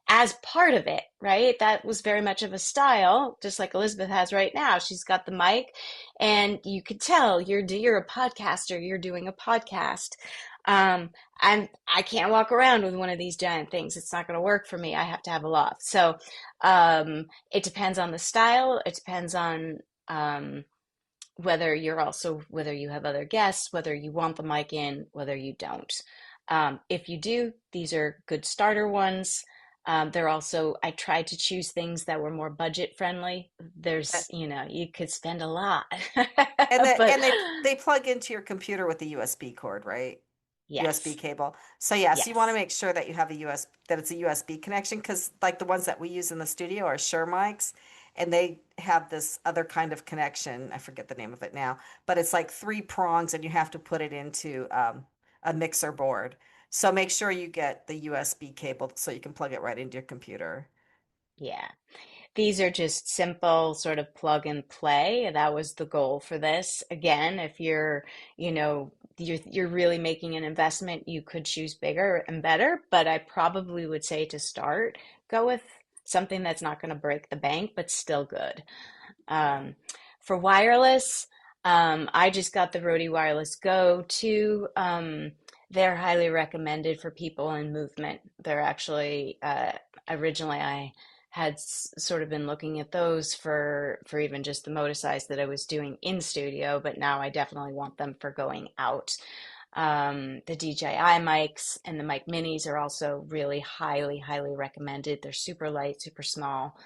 as part of it, right? That was very much of a style, just like Elizabeth has right now. She's got the mic, and you could tell you're a podcaster. You're doing a podcast. Um, I can't walk around with one of these giant things. It's not going to work for me. I have to have a loft. So it depends on the style. It depends on whether you have other guests, whether you want the mic in, whether you don't. If you do, these are good starter ones. They're also, I tried to choose things that were more budget friendly. Uh, You could spend a lot, And but they plug into your computer with a USB cord, right? USB yes, cable. So yes, you want to yes, make sure that you have a that it's a USB connection, because like the ones that we use in the studio are Shure mics, and they have this other kind of connection. I forget the name of it now, but it's like three prongs, and you have to put it into a mixer board. So make sure you get the USB cable so you can plug it right into your computer. yeah. These are just simple sort of plug and play. That was the goal for this. Again, if you know, you're really making an investment, you could choose bigger and better, but I probably would say to start, go with something that's not going to break the bank, but still good. Yeah. Um, for wireless, I just got the Rode Wireless Go 2. They're highly recommended for people in movement. They're actually originally I had sort of been looking at those for even just the motor size that I was doing in studio, but now I definitely want them for going out. The DJI mics and the mic minis are also really highly recommended. They're super light, super small.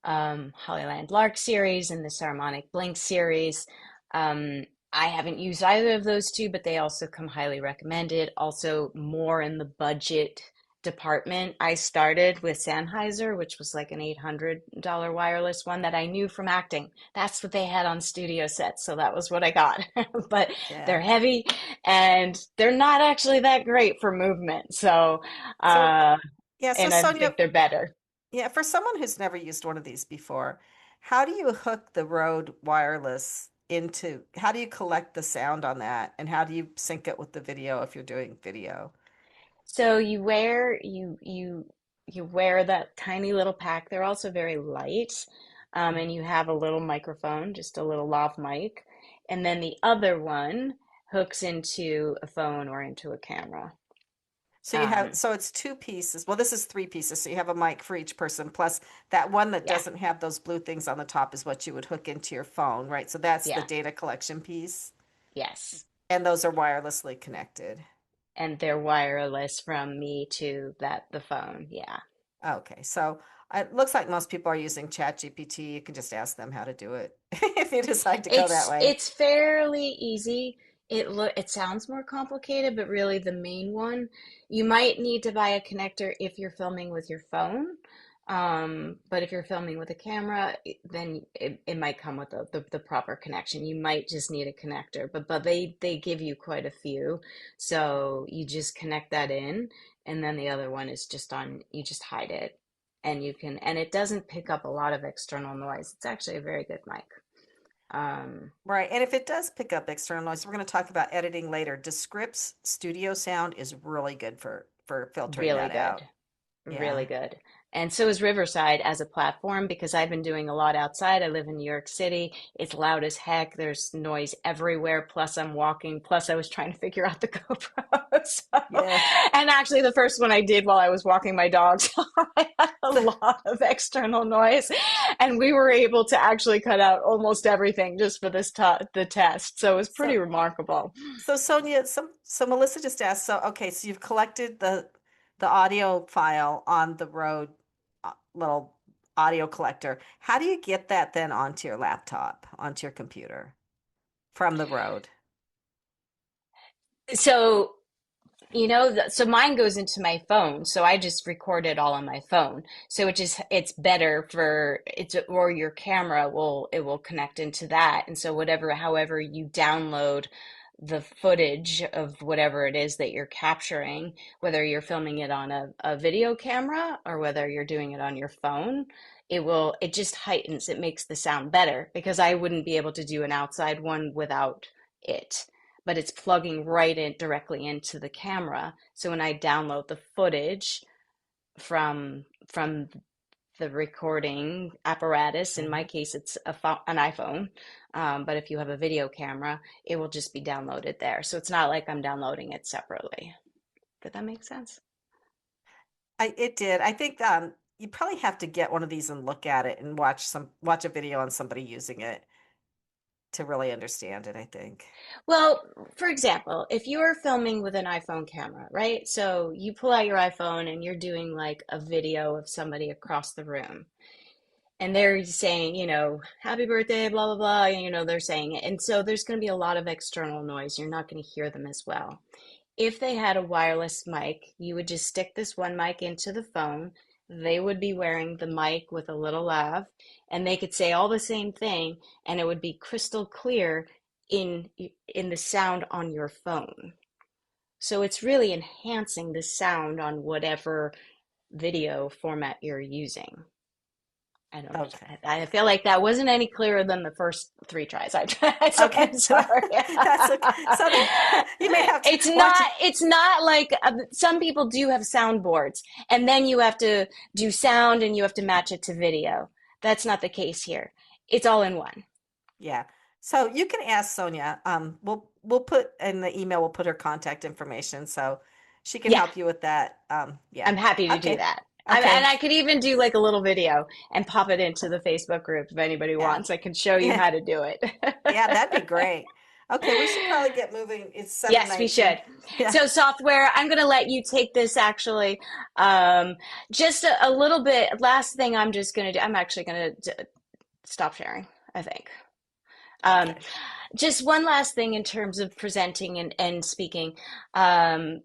Hollyland Lark series and the Saramonic Blink series. I haven't used either of those two, but they also come highly recommended. Also, more in the budget department. I started with Sennheiser, which was like an $800 wireless one that I knew from acting. That's what they had on studio sets, so that was what I got. But Yeah. they're heavy and they're not actually that great for movement. So, So uh, yeah, so and I Sonia, think they're better. yeah, for someone who's never used one of these before, how do you hook the Rode wireless into, how do you collect the sound on that? And how do you sync it with the video if you're doing video? So you wear that tiny little pack. They're also very light, Mhm. and you have a little microphone, just a little lav mic, and then the other one hooks into a phone or into a camera. So you have, Um, so it's two pieces. Well, this is three pieces. So you have a mic for each person, plus that one that yeah, doesn't have those blue things on the top is what you would hook into your phone, right? So that's the yeah, data collection piece. yes, And those are wirelessly connected. and they're wireless from me to the phone. Yeah. Okay, so it looks like most people are using ChatGPT. You can just ask them how to do it if you decide to go that way. It's fairly easy. It sounds more complicated, but really the main one, you might need to buy a connector if you're filming with your phone. But if you're filming with a camera, then it might come with the proper connection. You might just need a connector, but they give you quite a few. So you just connect that in, and then the other one is just on, you just hide it. And it doesn't pick up a lot of external noise. It's actually a very good mic. Um, Right, and if it does pick up external noise, we're going to talk about editing later. Descript's studio sound is really good for filtering really that good. out. Really Yeah. good. And so is Riverside as a platform because I've been doing a lot outside. I live in New York City. It's loud as heck. There's noise everywhere. Plus, I'm walking. Plus, I was trying to figure out the GoPro. Yeah. And actually, the first one I did while I was walking my dogs, I had a So, lot of external noise. And we were able to actually cut out almost everything just for the test. So it was pretty so, remarkable. so Sonia, so Melissa just asked, so okay, so you've collected the audio file on the Rode little audio collector. How do you get that then onto your laptop, onto your computer from the road? So, so mine goes into my phone, so I just record it all on my phone. So it's better for it's or your camera will connect into that. And so however you download the footage of whatever it is that you're capturing, whether you're filming it on a video camera or whether you're doing it on your phone, it just heightens, it makes the sound better because I wouldn't be able to do an outside one without it, but it's plugging right in directly into the camera. So when I download the footage from the recording apparatus, in my Mhm. case, it's an iPhone, but if you have a video camera, it will just be downloaded there. So it's not like I'm downloading it separately. Did that make sense? It did. I think you probably have to get one of these and look at it and watch a video on somebody using it to really understand it, I think. Well, for example, if you're filming with an iPhone camera, right? So you pull out your iPhone and you're doing like a video of somebody across the room. And they're saying, happy birthday, blah, blah, blah, and, they're saying it. And so there's going to be a lot of external noise. You're not going to hear them as well. If they had a wireless mic, you would just stick this one mic into the phone. They would be wearing the mic with a little lav, and they could say all the same thing, and it would be crystal clear in in the sound on your phone. So it's really enhancing the sound on whatever video format you're using. I don't. Okay. I feel like that wasn't any clearer than the first three tries I tried, so I'm Okay. sorry. That's okay. So you may have to It's watch not. it. It's not like some people do have soundboards, and then you have to do sound and you have to match it to video. That's not the case here. It's all in one. Yeah. So you can ask Sonia. We'll put in the email, we'll put her contact information so she can Yeah, help you with that. Yeah. I'm happy to do Okay. that. And Okay. I could even do like a little video and pop it into the Facebook group if anybody Yeah. wants. I can show you Yeah. how to do it. Yeah, that'd be great. Okay, we should probably get moving. It's Yes, we 7:19. should. Yeah. So, software, I'm going to let you take this actually. Um, just a little bit. Last thing I'm just going to do, I'm actually going to stop sharing, I think. Um, Okay. just one last thing in terms of presenting and speaking. Um,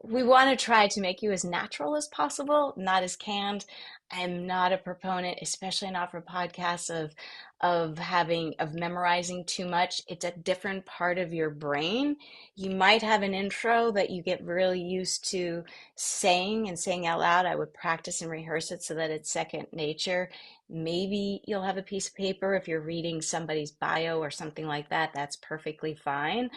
we want to try to make you as natural as possible, not as canned. I'm not a proponent, especially not for podcasts, of memorizing too much. It's a different part of your brain. You might have an intro that you get really used to saying and saying out loud. I would practice and rehearse it so that it's second nature. Maybe you'll have a piece of paper if you're reading somebody's bio or something like that. That's perfectly fine.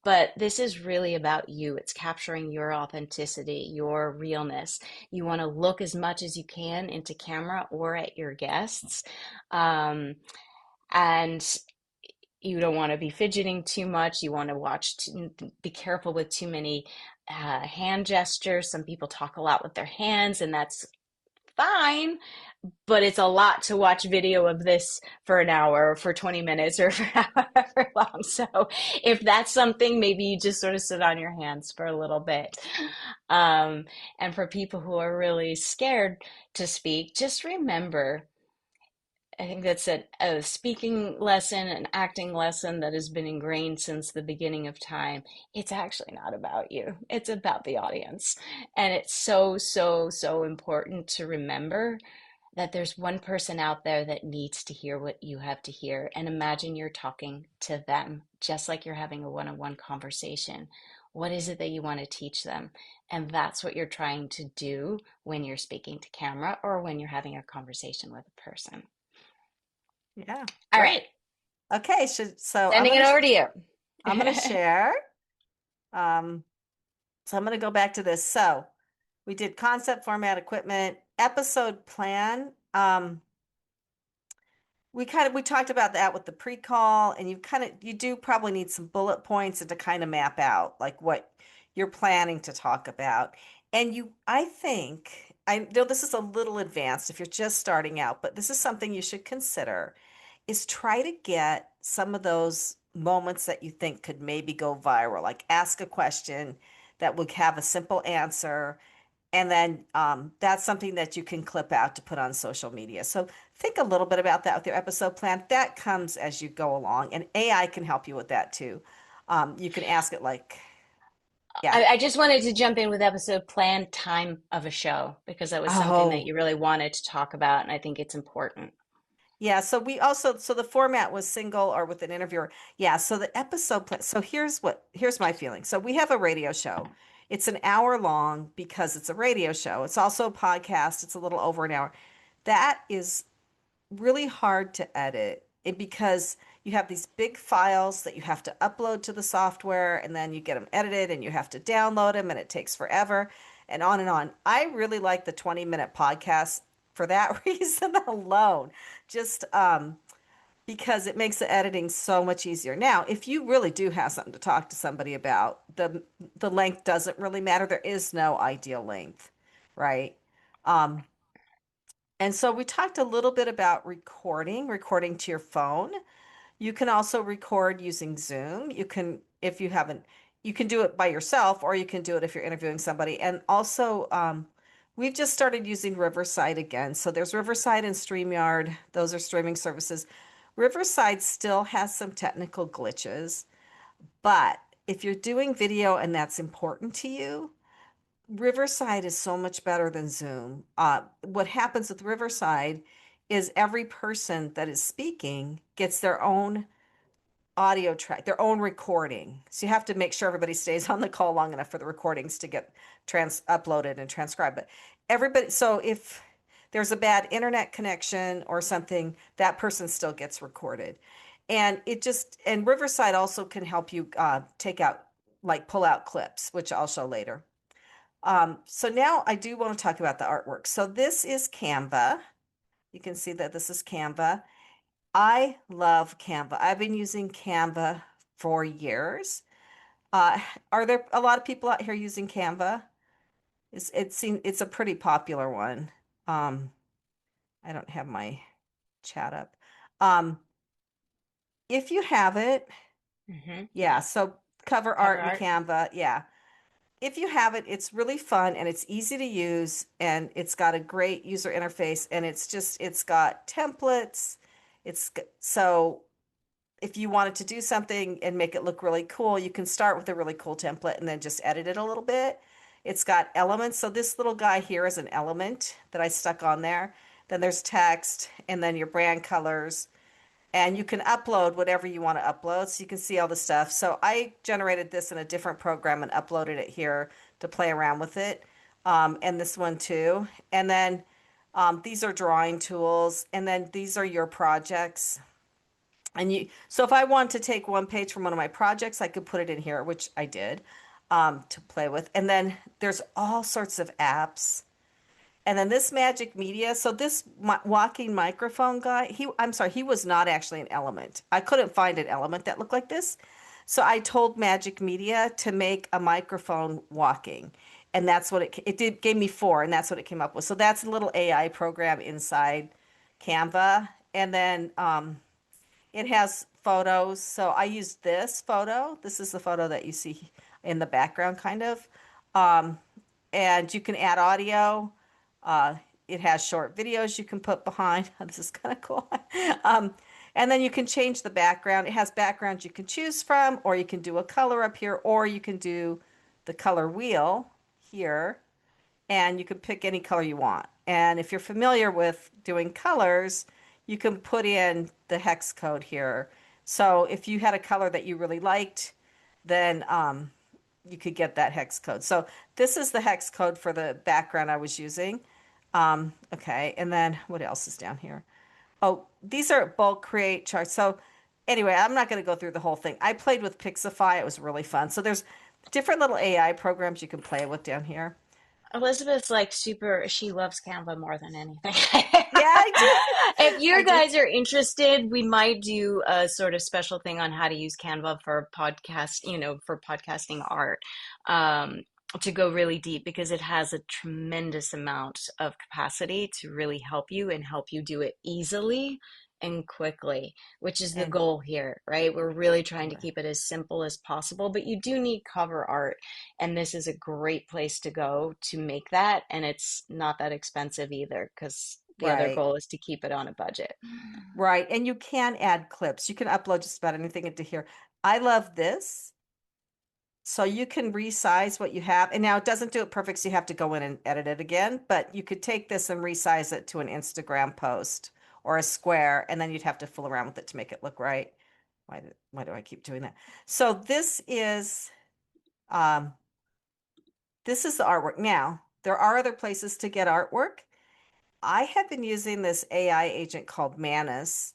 But this is really about you. It's capturing your authenticity, your realness. You want to look as much as you can into camera or at your guests. Um, and you don't want to be fidgeting too much. You want to be careful with too many hand gestures. Some people talk a lot with their hands, and that's fine, but it's a lot to watch video of this for an hour or for 20 minutes or for however long. So if that's something, maybe you just sort of sit on your hands for a little bit. And for people who are really scared to speak, just remember, I think that's a speaking lesson, an acting lesson that has been ingrained since the beginning of time. It's actually not about you. It's about the audience. And it's so, so, so important to remember that there's one person out there that needs to hear what you have to hear. And imagine you're talking to them, just like you're having a one-on-one conversation. What is it that you want to teach them? And that's what you're trying to do when you're speaking to camera or when you're having a conversation with a person. Yeah, All right, great. Okay, so sending it over to you. I'm gonna share. Um, so I'm gonna go back to this. So we did concept, format, equipment, episode plan. We talked about that with the pre-call, and you do probably need some bullet points and to kind of map out like what you're planning to talk about. And I think, I know this is a little advanced if you're just starting out, but this is something you should consider, is try to get some of those moments that you think could maybe go viral. Like ask a question that would have a simple answer And then that's something that you can clip out to put on social media. So think a little bit about that with your episode plan. That comes as you go along, and AI can help you with that too. You can ask it like, yeah. I just wanted to jump in with episode plan time of a show because that was something that Oh, you really wanted to talk about, and I think it's important. yeah. So we also, so the format was single or with an interviewer. Yeah. So the episode plan. So here's my feeling. So we have a radio show. It's an hour long because it's a radio show. It's also a podcast. It's a little over an hour. That is really hard to edit because you have these big files that you have to upload to the software and then you get them edited and you have to download them and it takes forever and on and on. I really like the 20-minute podcast for that reason alone, just because it makes the editing so much easier. Now, if you really do have something to talk to somebody about, the length doesn't really matter. There is no ideal length, right? Um, and so we talked a little bit about recording to your phone. You can also record using Zoom. You can, if you haven't, you can do it by yourself or you can do it if you're interviewing somebody. And also, we've just started using Riverside again. So there's Riverside and Streamyard. Those are streaming services. Riverside still has some technical glitches, but if you're doing video and that's important to you, Riverside is so much better than Zoom. What happens with Riverside is every person that is speaking gets their own audio track, their own recording. So you have to make sure everybody stays on the call long enough for the recordings to get trans uploaded and transcribed. But everybody, so if there's a bad internet connection or something, that person still gets recorded. And it just, and Riverside also can help you take out, like pull out clips, which I'll show later. So now I do want to talk about the artwork. So this is Canva. You can see that this is Canva. I love Canva. I've been using Canva for years. Uh, are there a lot of people out here using Canva? It's a pretty popular one. Um, I don't have my chat up. Um, if you have it, yeah, so cover Cover art in art. Canva, yeah. If you have it, it's really fun and it's easy to use and it's got a great user interface and it's got templates. So if you wanted to do something and make it look really cool, you can start with a really cool template and then just edit it a little bit. It's got elements. So this little guy here is an element that I stuck on there. Then there's text and then your brand colors and you can upload whatever you want to upload so you can see all the stuff. So I generated this in a different program and uploaded it here to play around with it. And this one too. And then these are drawing tools and then these are your projects. And so if I want to take one page from one of my projects, I could put it in here, which I did, to play with. And then there's all sorts of apps. And then this Magic Media, so this walking microphone guy, I'm sorry, he was not actually an element. I couldn't find an element that looked like this. So I told Magic Media to make a microphone walking. And that's what it did, gave me four, and that's what it came up with. So that's a little AI program inside Canva. And then it has photos. So I used this photo. This is the photo that you see in the background, kind of. Um, and you can add audio. Uh, it has short videos you can put behind. This is kind of cool. Um, and then you can change the background. It has backgrounds you can choose from, or you can do a color up here, or you can do the color wheel here, and you can pick any color you want. And if you're familiar with doing colors, you can put in the hex code here. So if you had a color that you really liked, then you could get that hex code. So this is the hex code for the background I was using. Okay, and then what else is down here? Oh, these are bulk create charts. So anyway, I'm not going to go through the whole thing. I played with Pixify. It was really fun. So there's different little AI programs you can play with down here. Elizabeth's like super, she loves Canva more than anything. Yeah, I do. If you I do. guys are interested, we might do a sort of special thing on how to use Canva for podcast, for podcasting art, to go really deep because it has a tremendous amount of capacity to really help you and help you do it easily and quickly, which is the And goal here, right? We're really trying to right. keep it as simple as possible, but you do need cover art, and this is a great place to go to make that. And it's not that expensive either, because the other Right. goal is to keep it on a budget. Right. And you can add clips. You can upload just about anything into here. I love this. So you can resize what you have. And now it doesn't do it perfect, so you have to go in and edit it again. But you could take this and resize it to an Instagram post or a square, and then you'd have to fool around with it to make it look right. Why do I keep doing that? So um, this is the artwork. Now, there are other places to get artwork. I have been using this AI agent called Manus,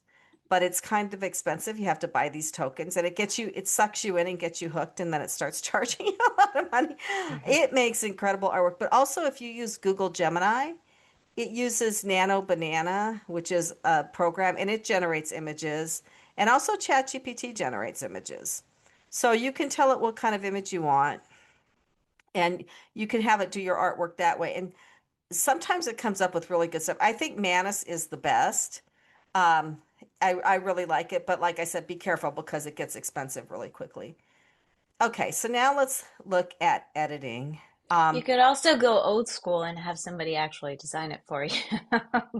but it's kind of expensive. You have to buy these tokens and it sucks you in and gets you hooked, and then it starts charging you a lot of money. Mhm. It makes incredible artwork. But also, if you use Google Gemini, it uses Nano Banana, which is a program, and it generates images. And also ChatGPT generates images. So you can tell it what kind of image you want, and you can have it do your artwork that way. And sometimes it comes up with really good stuff. I think Manus is the best. Um, I really like it, but like I said, be careful because it gets expensive really quickly. Okay, so now let's look at editing. You Um, could also go old school and have somebody actually design it for you.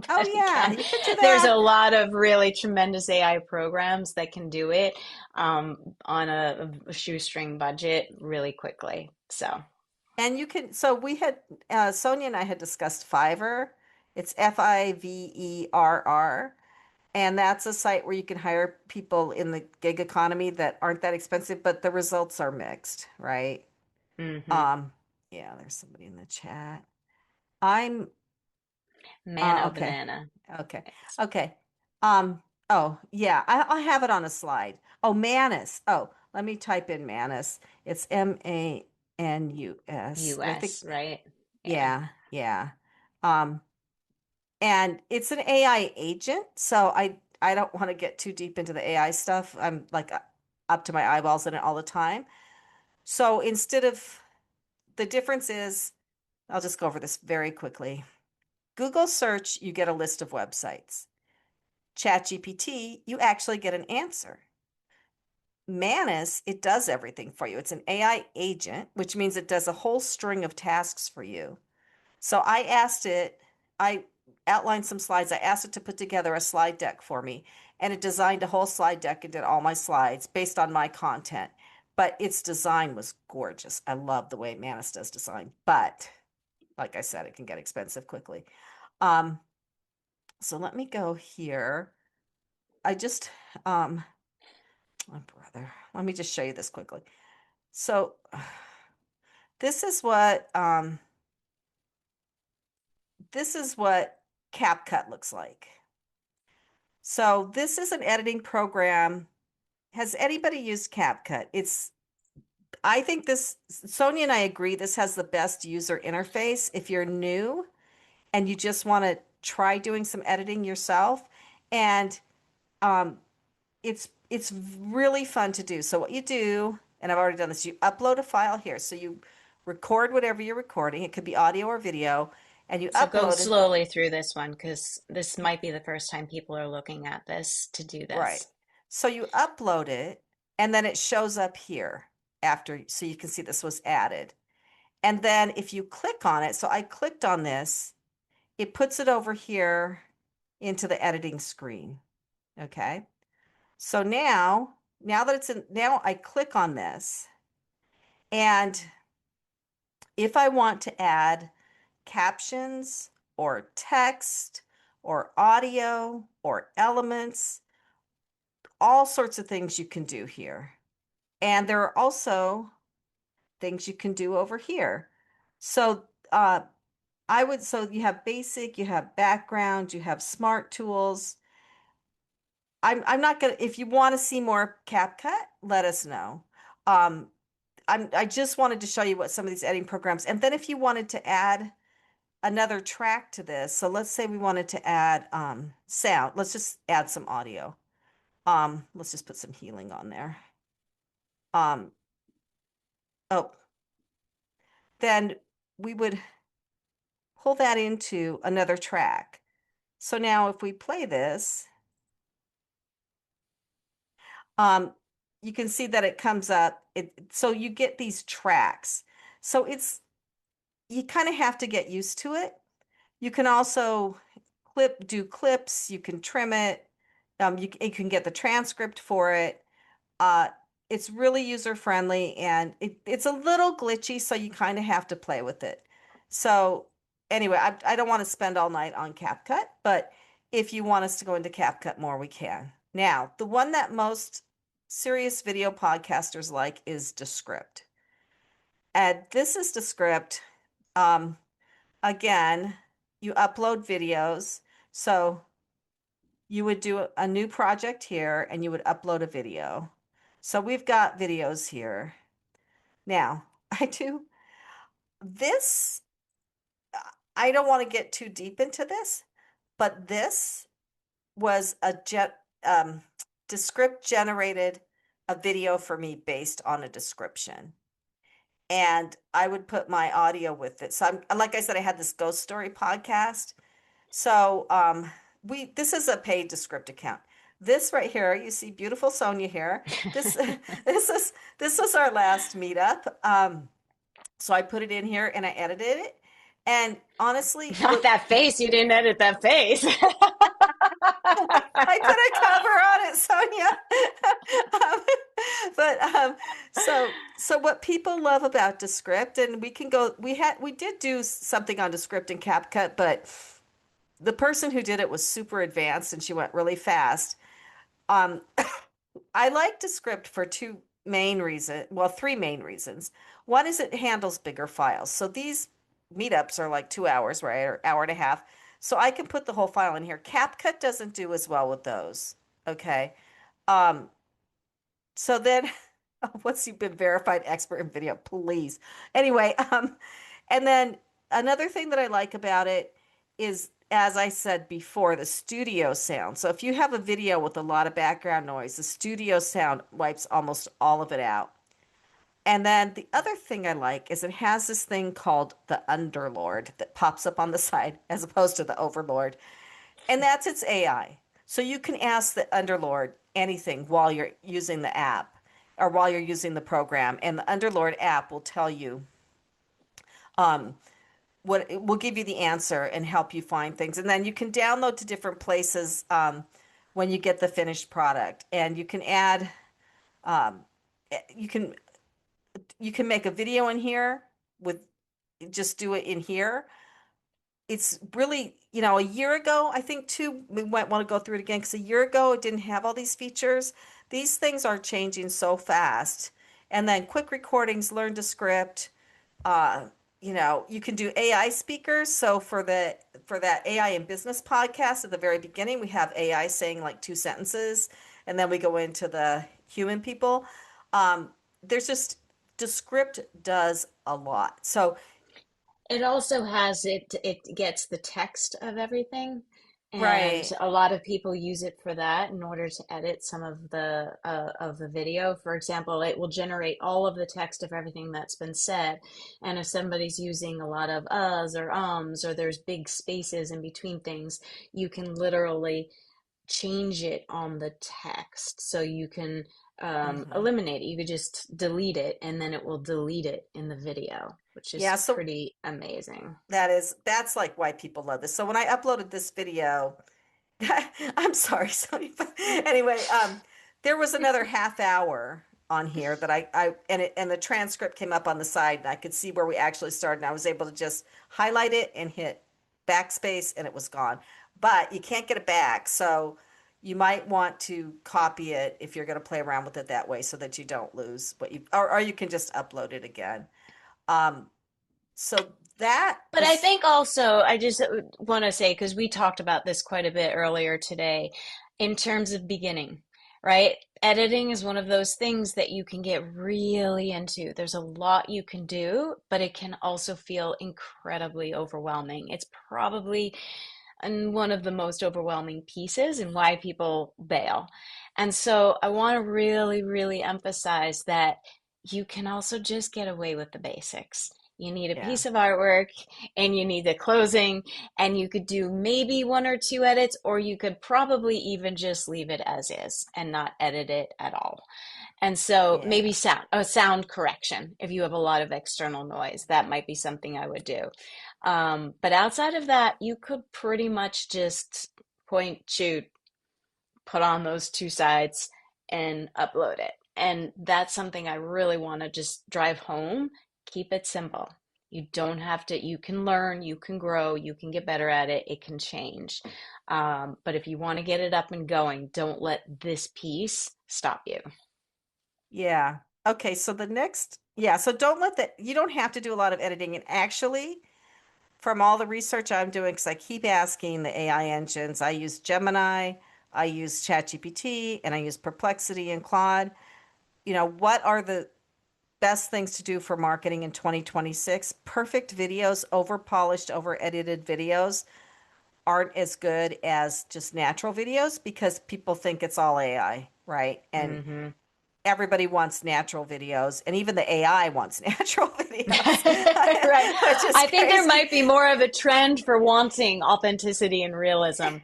oh But yeah, again, you could do there's a that. lot of really tremendous AI programs that can do it on a shoestring budget really quickly. So, And you can, so we had, Sonia and I had discussed Fiverr. It's Fiverr. And that's a site where you can hire people in the gig economy that aren't that expensive, but the results are mixed, right? hmm. Um, yeah, there's somebody in the chat. I'm Mano okay. banana. Okay. It's Okay. Oh, yeah, I'll have it on a slide. Oh, Manus. Oh, let me type in Manus. It's Manus. And I think, US, right? Yeah. yeah, yeah. Um, and it's an AI agent, so I don't want to get too deep into the AI stuff. I'm like up to my eyeballs in it all the time. So instead of the difference is, I'll just go over this very quickly. Google search, you get a list of websites. ChatGPT, you actually get an answer. Manus, it does everything for you. It's an AI agent, which means it does a whole string of tasks for you. So I outlined some slides. I asked it to put together a slide deck for me, and it designed a whole slide deck and did all my slides based on my content. But its design was gorgeous. I love the way Manus does design. But like I said, it can get expensive quickly. Um, so let me go here. I just, oh brother, let me just show you this quickly. So this is what CapCut looks like. So this is an editing program. Has anybody used CapCut? I think Sonia and I agree, this has the best user interface if you're new and you just want to try doing some editing yourself. And um, it's really fun to do. So what you do, and I've already done this, you upload a file here. So you record whatever you're recording. It could be audio or video, and you So go upload it. slowly through this one because this might be the first time people are looking at this to do Right. this. So you upload it, and then it shows up here after, so you can see this was added. And then if you click on it, so I clicked on this, it puts it over here into the editing screen. Okay. So now that it's in, now I click on this, and if I want to add captions or text or audio or elements, all sorts of things you can do here. And there are also things you can do over here. So so you have basic, you have background, you have smart tools. I'm not gonna, if you want to see more CapCut, let us know. Um, I just wanted to show you what some of these editing programs, and then if you wanted to add another track to this, so let's say we wanted to add sound, let's just add some audio. Let's just put some healing on there. Um, oh, then we would pull that into another track. So now if we play this, Um, you can see that it comes up. So you get these tracks. So you kind of have to get used to it. You can also do clips, you can trim it, you can get the transcript for it. Uh, it's really user friendly and it's a little glitchy, so you kind of have to play with it. So anyway, I don't want to spend all night on CapCut, but if you want us to go into CapCut more, we can. Now, the one that most serious video podcasters like is Descript. And this is Descript. Um, Again, you upload videos. So you would do a new project here and you would upload a video. So we've got videos here. Now, I do this. I don't want to get too deep into this, but this was a Descript generated a video for me based on a description. And I would put my audio with it. So like I said, I had this ghost story podcast. So this is a paid Descript account. This right here, you see beautiful Sonia here. This this was our last meetup. So I put it in here and I edited it. And honestly, Not that face. You didn't edit that face. I put a cover on it, Sonia. So what people love about Descript, and we can go, we did do something on Descript in CapCut, but the person who did it was super advanced and she went really fast. Um, I like Descript for three main reasons. One is it handles bigger files. So these meetups are like 2 hours, right? Or hour and a half. So I can put the whole file in here. CapCut doesn't do as well with those. Okay. Um, so then once you've been verified expert in video, please. Anyway, and then another thing that I like about it is, as I said before, the studio sound. So if you have a video with a lot of background noise, the studio sound wipes almost all of it out. And then the other thing I like is it has this thing called the Underlord that pops up on the side as opposed to the Overlord. And that's its AI. So you can ask the Underlord anything while you're using the app or while you're using the program. And the Underlord app will tell you um, what it will give you the answer and help you find things. And then you can download to different places when you get the finished product. And you can add, um, you can make a video in here with just do it in here. It's really, a year ago, I think too, we might want to go through it again because a year ago it didn't have all these features. These things are changing so fast. And then quick recordings, learn to script. Uh, you can do AI speakers. So for that AI in business podcast at the very beginning, we have AI saying like 2 sentences, and then we go into the human people. There's just Descript does a lot. So It also has it gets the text of everything, and right. a lot of people use it for that in order to edit some of the video. For example, it will generate all of the text of everything that's been said. And if somebody's using a lot of uhs or ums, or there's big spaces in between things, you can literally change it on the text. So you can Mhm. eliminate it. You could just delete it, and then it will delete it in the video, which is Yeah, so pretty amazing. that's like why people love this. So when I uploaded this video, I'm sorry, Sony, but anyway, there was another half hour on here that and the transcript came up on the side and I could see where we actually started and I was able to just highlight it and hit backspace and it was gone. But you can't get it back, so you might want to copy it if you're going to play around with it that way so that you don't lose what or you can just upload it again. Um, so that But I this think also, I just want to say, because we talked about this quite a bit earlier today, in terms of beginning, right? Editing is one of those things that you can get really into. There's a lot you can do, but it can also feel incredibly overwhelming. It's probably one of the most overwhelming pieces and why people bail. And so I want to really, really emphasize that you can also just get away with the basics. You need a Yeah. piece of artwork and you need the closing, and you could do maybe one or two edits, or you could probably even just leave it as is and not edit it at all. And so maybe Yeah. sound correction. If you have a lot of external noise, that might be something I would do. But outside of that, you could pretty much just point, shoot, put on those two sides and upload it. And that's something I really want to just drive home. Keep it simple. You don't have to, you can learn, you can grow, you can get better at it, it can change. But if you want to get it up and going, don't let this piece stop you. Yeah. Okay. So the next, yeah. So don't let that, you don't have to do a lot of editing. And actually, from all the research I'm doing, because I keep asking the AI engines, I use Gemini, I use ChatGPT, and I use Perplexity and Claude. What are the best things to do for marketing in 2026? Perfect videos, over polished, over edited videos aren't as good as just natural videos because people think it's all AI, right? And Hmm. everybody wants natural videos, and even the AI wants natural videos, Right. which is I think there crazy. might be more of a trend for wanting authenticity and realism,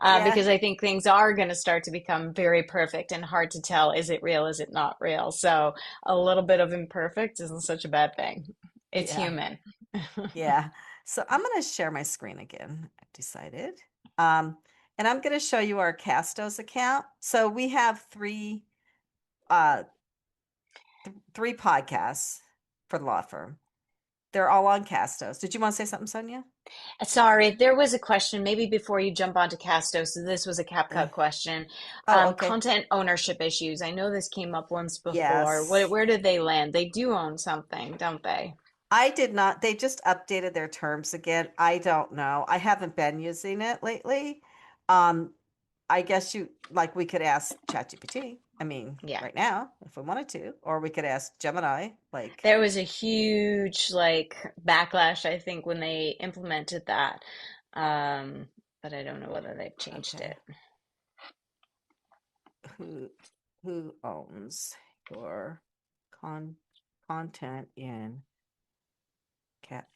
Yeah, because I think things are going to start to become very perfect and hard to tell, is it real, is it not real? So a little bit of imperfect isn't such a bad thing. It's yeah, human. yeah. So I'm going to share my screen again. I've decided. Um, and I'm going to show you our Castos account. So we have uh, three podcasts for the law firm. They're all on Castos. Did you want to say something, Sonia? Sorry, there was a question maybe before you jump onto Castos. So this was a Uh, CapCut question. oh, okay. Content ownership issues. I know this came up once before. Yes. Where did they land? They do own something, don't they? I did not. They just updated their terms again. I don't know. I haven't been using it lately. Um, I guess we could ask ChatGPT. I mean, Yeah. right now, if we wanted to, or we could ask Gemini. Like, There was a huge backlash, I think, when they implemented that. Um, but I don't know whether they've changed okay, it. who who owns your con content in Cat?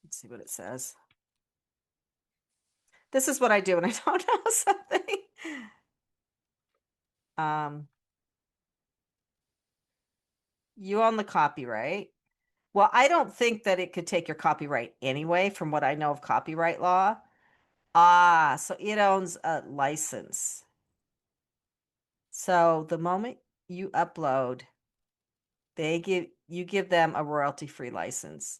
Let's see what it says. This is what I do when I don't know something. Um, you own the copyright. Well, I don't think that it could take your copyright anyway, from what I know of copyright law. Ah, so it owns a license. So the moment you upload, you give them a royalty-free license.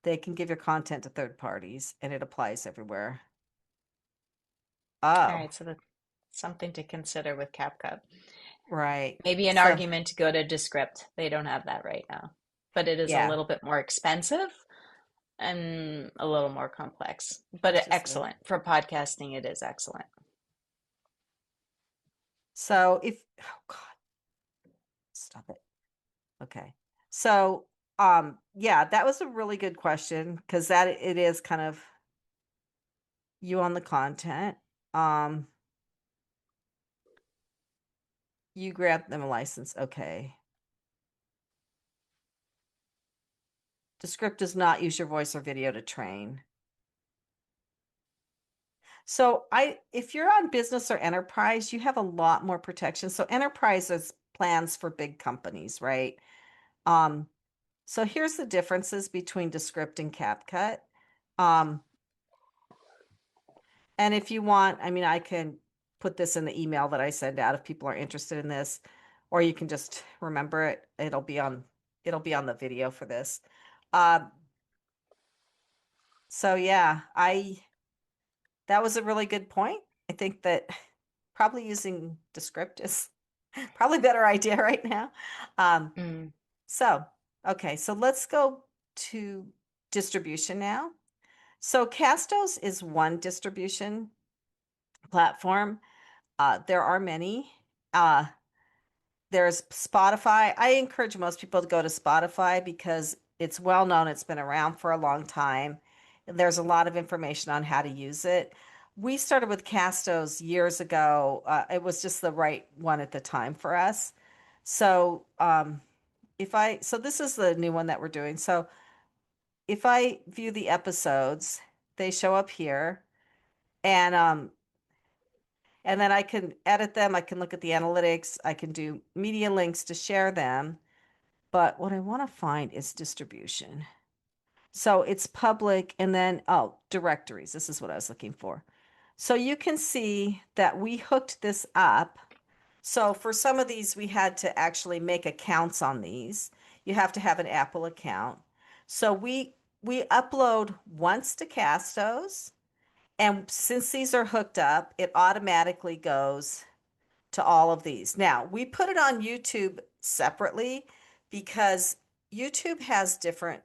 They can give your content to third parties, and it applies everywhere. All Oh, right, so that's something to consider with CapCut. right. Maybe an So argument to go to Descript. They don't have that right now, but it is a yeah, little bit more expensive and a little more complex, it's but just the excellent for podcasting. It is excellent. so if oh God, stop it. Okay. So yeah, that was a really good question because that it is kind of you on the content. Um, you grant them a license. Okay. Descript does not use your voice or video to train. So if you're on business or enterprise, you have a lot more protection. So enterprise is plans for big companies, right? Um, so here's the differences between Descript and CapCut. Um, and if you want, I mean, I can put this in the email that I send out if people are interested in this, or you can just remember it. It'll be on the video for this. Um, so yeah, I that was a really good point. I think that probably using Descript is probably a better idea right now. Um, Mm. so, okay, so let's go to distribution now. So Castos is one distribution platform. There are many. Uh, there's Spotify. I encourage most people to go to Spotify because it's well known. It's been around for a long time. There's a lot of information on how to use it. We started with Castos years ago. It was just the right one at the time for us. So so this is the new one that we're doing. So if I view the episodes, they show up here, and then I can edit them. I can look at the analytics. I can do media links to share them. But what I want to find is distribution. So it's public, and then, oh, directories. This is what I was looking for. So you can see that we hooked this up. So for some of these, we had to actually make accounts on these. You have to have an Apple account. So we upload once to Castos, and since these are hooked up, it automatically goes to all of these. Now, we put it on YouTube separately because YouTube has different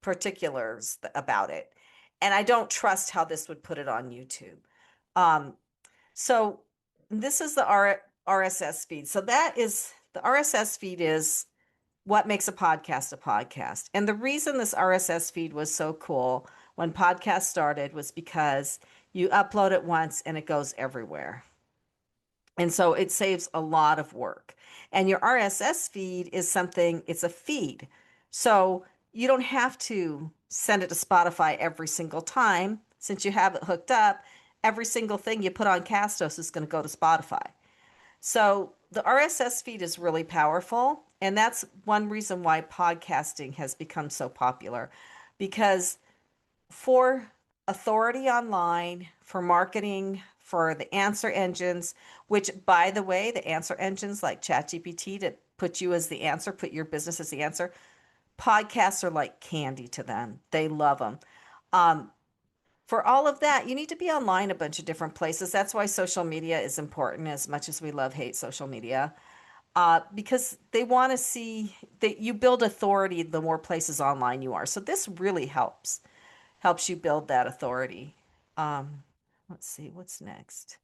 particulars about it. And I don't trust how this would put it on YouTube. Um, so this is the RSS feed. So that is the RSS feed is what makes a podcast a podcast. And the reason this RSS feed was so cool when podcast started was because you upload it once and it goes everywhere. And so it saves a lot of work. And your RSS feed is something, it's a feed. So you don't have to send it to Spotify every single time. Since you have it hooked up, every single thing you put on Castos is going to go to Spotify. So the RSS feed is really powerful. And that's one reason why podcasting has become so popular, because for authority online, for marketing, for the answer engines, which, by the way, the answer engines like ChatGPT to put you as the answer, put your business as the answer, podcasts are like candy to them. They love them. For all of that, you need to be online a bunch of different places. That's why social media is important, as much as we hate social media, because they want to see that you build authority the more places online you are. So this really helps you build that authority. Um, let's see what's next.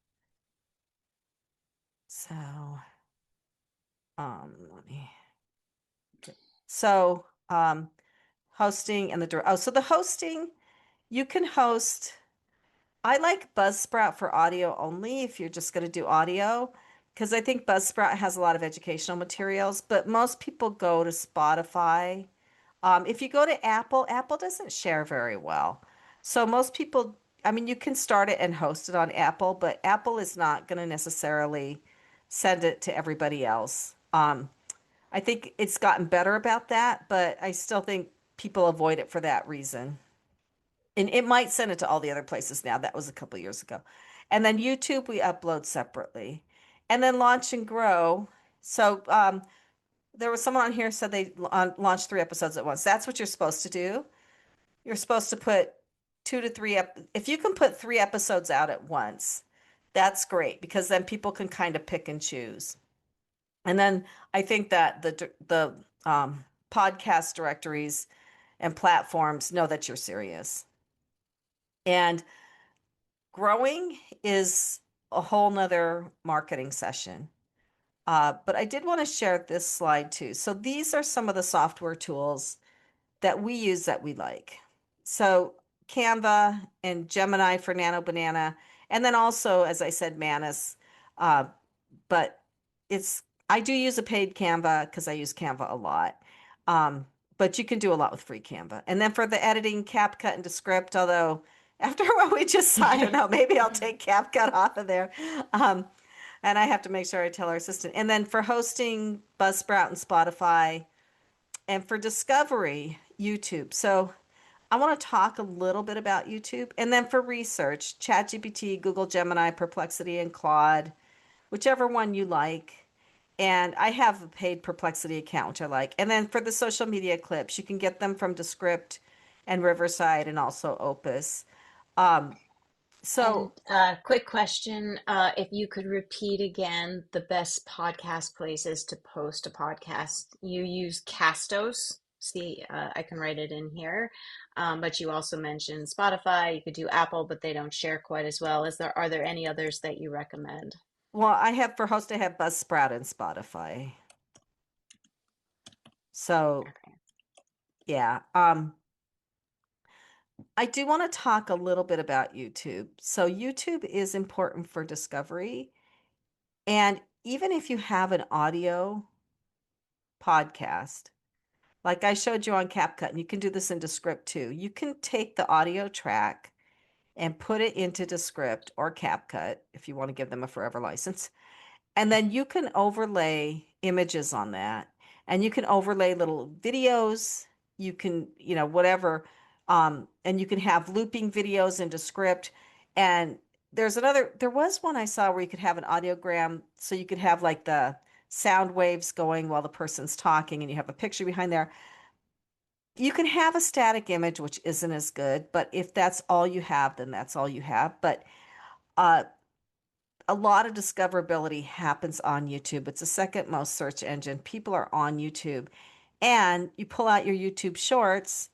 So, let me. So, hosting and so the hosting, you can host. I like Buzzsprout for audio only if you're just going to do audio, because I think Buzzsprout has a lot of educational materials, but most people go to Spotify. If you go to Apple, Apple doesn't share very well. So most people, I mean, you can start it and host it on Apple, but Apple is not going to necessarily send it to everybody else. I think it's gotten better about that, but I still think people avoid it for that reason. And it might send it to all the other places now. That was a couple years ago. And then YouTube, we upload separately. And then launch and grow. So there was someone on here said they launched 3 episodes at once. That's what you're supposed to do. You're supposed to put 2 to 3 if you can put 3 episodes out at once, that's great, because then people can kind of pick and choose. And then I think that the podcast directories and platforms know that you're serious. And growing is a whole nother marketing session. But I did want to share this slide too. So these are some of the software tools that we use that we like. So Canva and Gemini for Nano Banana, and then also, as I said, Manus. But I do use a paid Canva because I use Canva a lot. But you can do a lot with free Canva. And then for the editing, CapCut and Descript, although after what we just saw, I don't know, maybe I'll take CapCut off of there. And I have to make sure I tell our assistant. And then for hosting, Buzzsprout and Spotify, and for discovery, YouTube. So I want to talk a little bit about YouTube. And then for research, ChatGPT, Google Gemini, Perplexity, and Claude, whichever one you like. And I have a paid Perplexity account, which I like. And then for the social media clips, you can get them from Descript and Riverside and also Opus. And So quick question, if you could repeat again the best podcast places to post a podcast. You use Castos. See, I can write it in here. But you also mentioned Spotify. You could do Apple, but they don't share quite as well. Are there any others that you recommend? well, for host, I have Buzzsprout and Spotify. So Okay. yeah. I do want to talk a little bit about YouTube. So YouTube is important for discovery. And even if you have an audio podcast, like I showed you on CapCut, and you can do this in Descript too. You can take the audio track and put it into Descript or CapCut if you want to give them a forever license. And then you can overlay images on that, and you can overlay little videos. You can, whatever. And you can have looping videos into Script. And there was one I saw where you could have an audiogram. So you could have like the sound waves going while the person's talking, and you have a picture behind there. You can have a static image, which isn't as good, but if that's all you have, then that's all you have. But uh, a lot of discoverability happens on YouTube. It's the second most search engine. People are on YouTube. And you pull out your YouTube shorts,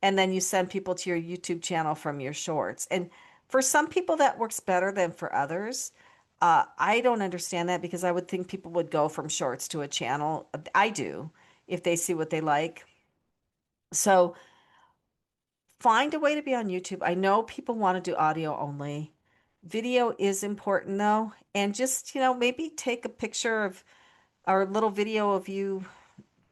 and then you send people to your YouTube channel from your shorts. And for some people, that works better than for others. I don't understand that, because I would think people would go from shorts to a channel. I do, if they see what they like. So find a way to be on YouTube. I know people want to do audio only. Video is important though. And just, maybe take a picture of or a little video of you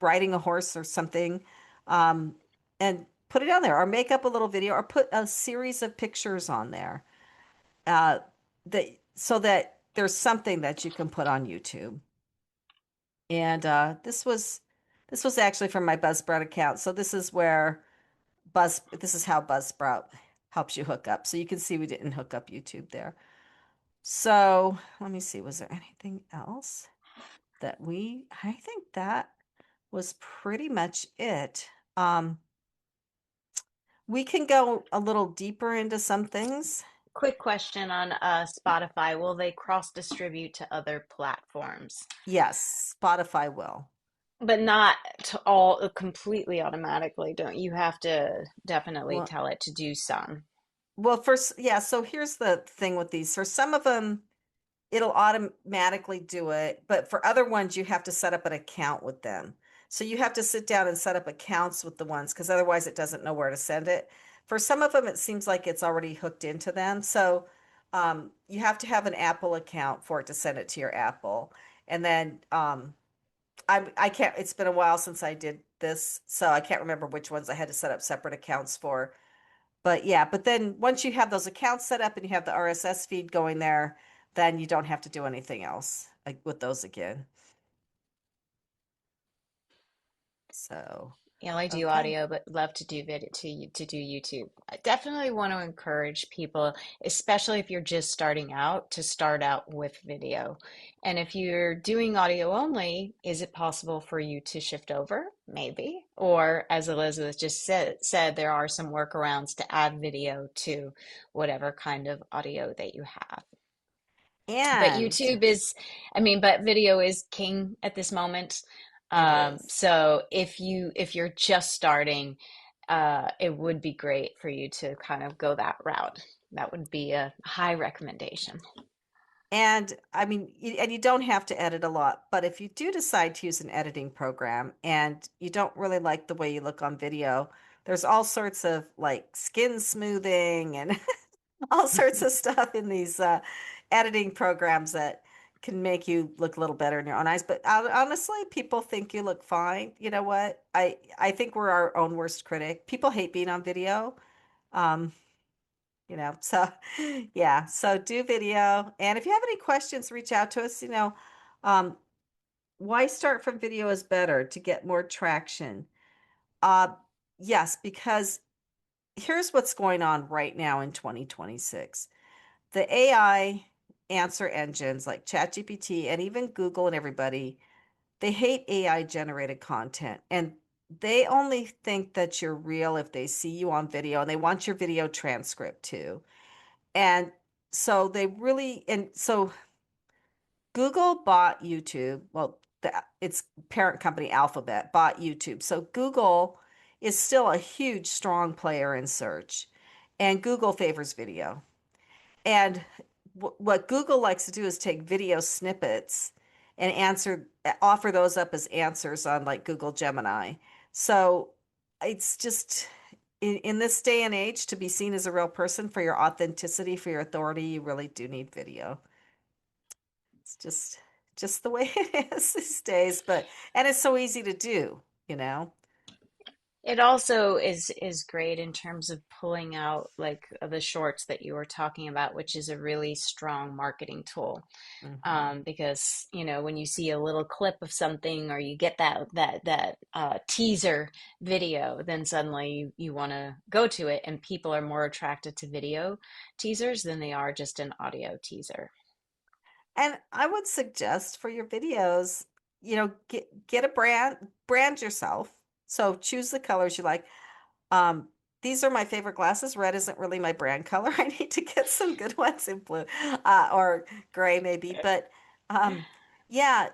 riding a horse or something, um, and put it on there, or make up a little video, or put a series of pictures on there, uh, that so that there's something that you can put on YouTube. And this was actually from my Buzzsprout account. So this is how Buzzsprout helps you hook up. So you can see we didn't hook up YouTube there. So let me see, was there anything else I think that was pretty much it. We can go a little deeper into some things. Quick question on Spotify. Will they cross distribute to other platforms? Yes, Spotify will. But not to all completely automatically, don't you have to definitely Well, tell it to do some? first, yeah, so here's the thing with these. For some of them, it'll automatically do it, but for other ones, you have to set up an account with them. So you have to sit down and set up accounts with the ones, because otherwise it doesn't know where to send it. For some of them, it seems like it's already hooked into them. So you have to have an Apple account for it to send it to your Apple. And then I can't, it's been a while since I did this, so I can't remember which ones I had to set up separate accounts for. But yeah, but then once you have those accounts set up and you have the RSS feed going there, then you don't have to do anything else like with those again. So, Yeah, I do okay. audio, but love to do video to do YouTube. I definitely want to encourage people, especially if you're just starting out, to start out with video. And if you're doing audio only, is it possible for you to shift over? Maybe. Or as Elizabeth just said, there are some workarounds to add video to whatever kind of audio that you have. But And YouTube is, I mean, but video is king at this moment. it is. So if you're just starting, it would be great for you to kind of go that route. That would be a high recommendation. And I mean, and you don't have to edit a lot, but if you do decide to use an editing program and you don't really like the way you look on video, there's all sorts of like skin smoothing and all sorts of stuff in these editing programs that can make you look a little better in your own eyes. But honestly, people think you look fine. You know what? I think we're our own worst critic. People hate being on video. Um, so yeah, so do video. And if you have any questions, reach out to us. Um, why start from video is better to get more traction. Uh, yes, because here's what's going on right now in 2026. The AI answer engines like ChatGPT and even Google and everybody, they hate AI generated content, and they only think that you're real if they see you on video, and they want your video transcript too. And so Google bought YouTube. Well, its parent company Alphabet bought YouTube. So Google is still a huge, strong player in search, and Google favors video. And what Google likes to do is take video snippets and offer those up as answers on like Google Gemini. So it's just in this day and age, to be seen as a real person, for your authenticity, for your authority, you really do need video. It's just the way it is these days. And it's so easy to do, you know? It also is great in terms of pulling out like the shorts that you were talking about, which is a really strong marketing tool. Hmm. Because when you see a little clip of something or you get that teaser video, then suddenly you want to go to it, and people are more attracted to video teasers than they are just an audio teaser. And I would suggest for your videos, get a brand yourself. So choose the colors you like. Um, these are my favorite glasses. Red isn't really my brand color. I need to get some good ones in blue, or gray maybe. But um, yeah,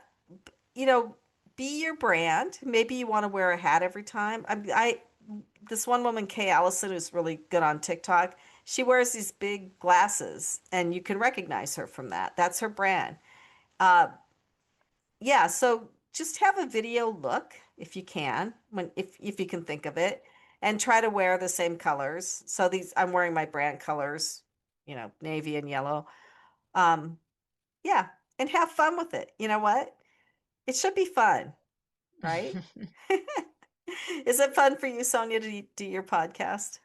you know, be your brand. Maybe you want to wear a hat every time. This one woman, Kay Allison, who's really good on TikTok. She wears these big glasses, and you can recognize her from that. That's her brand. Uh, yeah, so just have a video look if you can, if you can think of it, and try to wear the same colors. So these I'm wearing my brand colors, navy and yellow. Um, yeah, and have fun with it. You know what? It should be fun, right? Is it fun for you, Sonia, to do your podcast?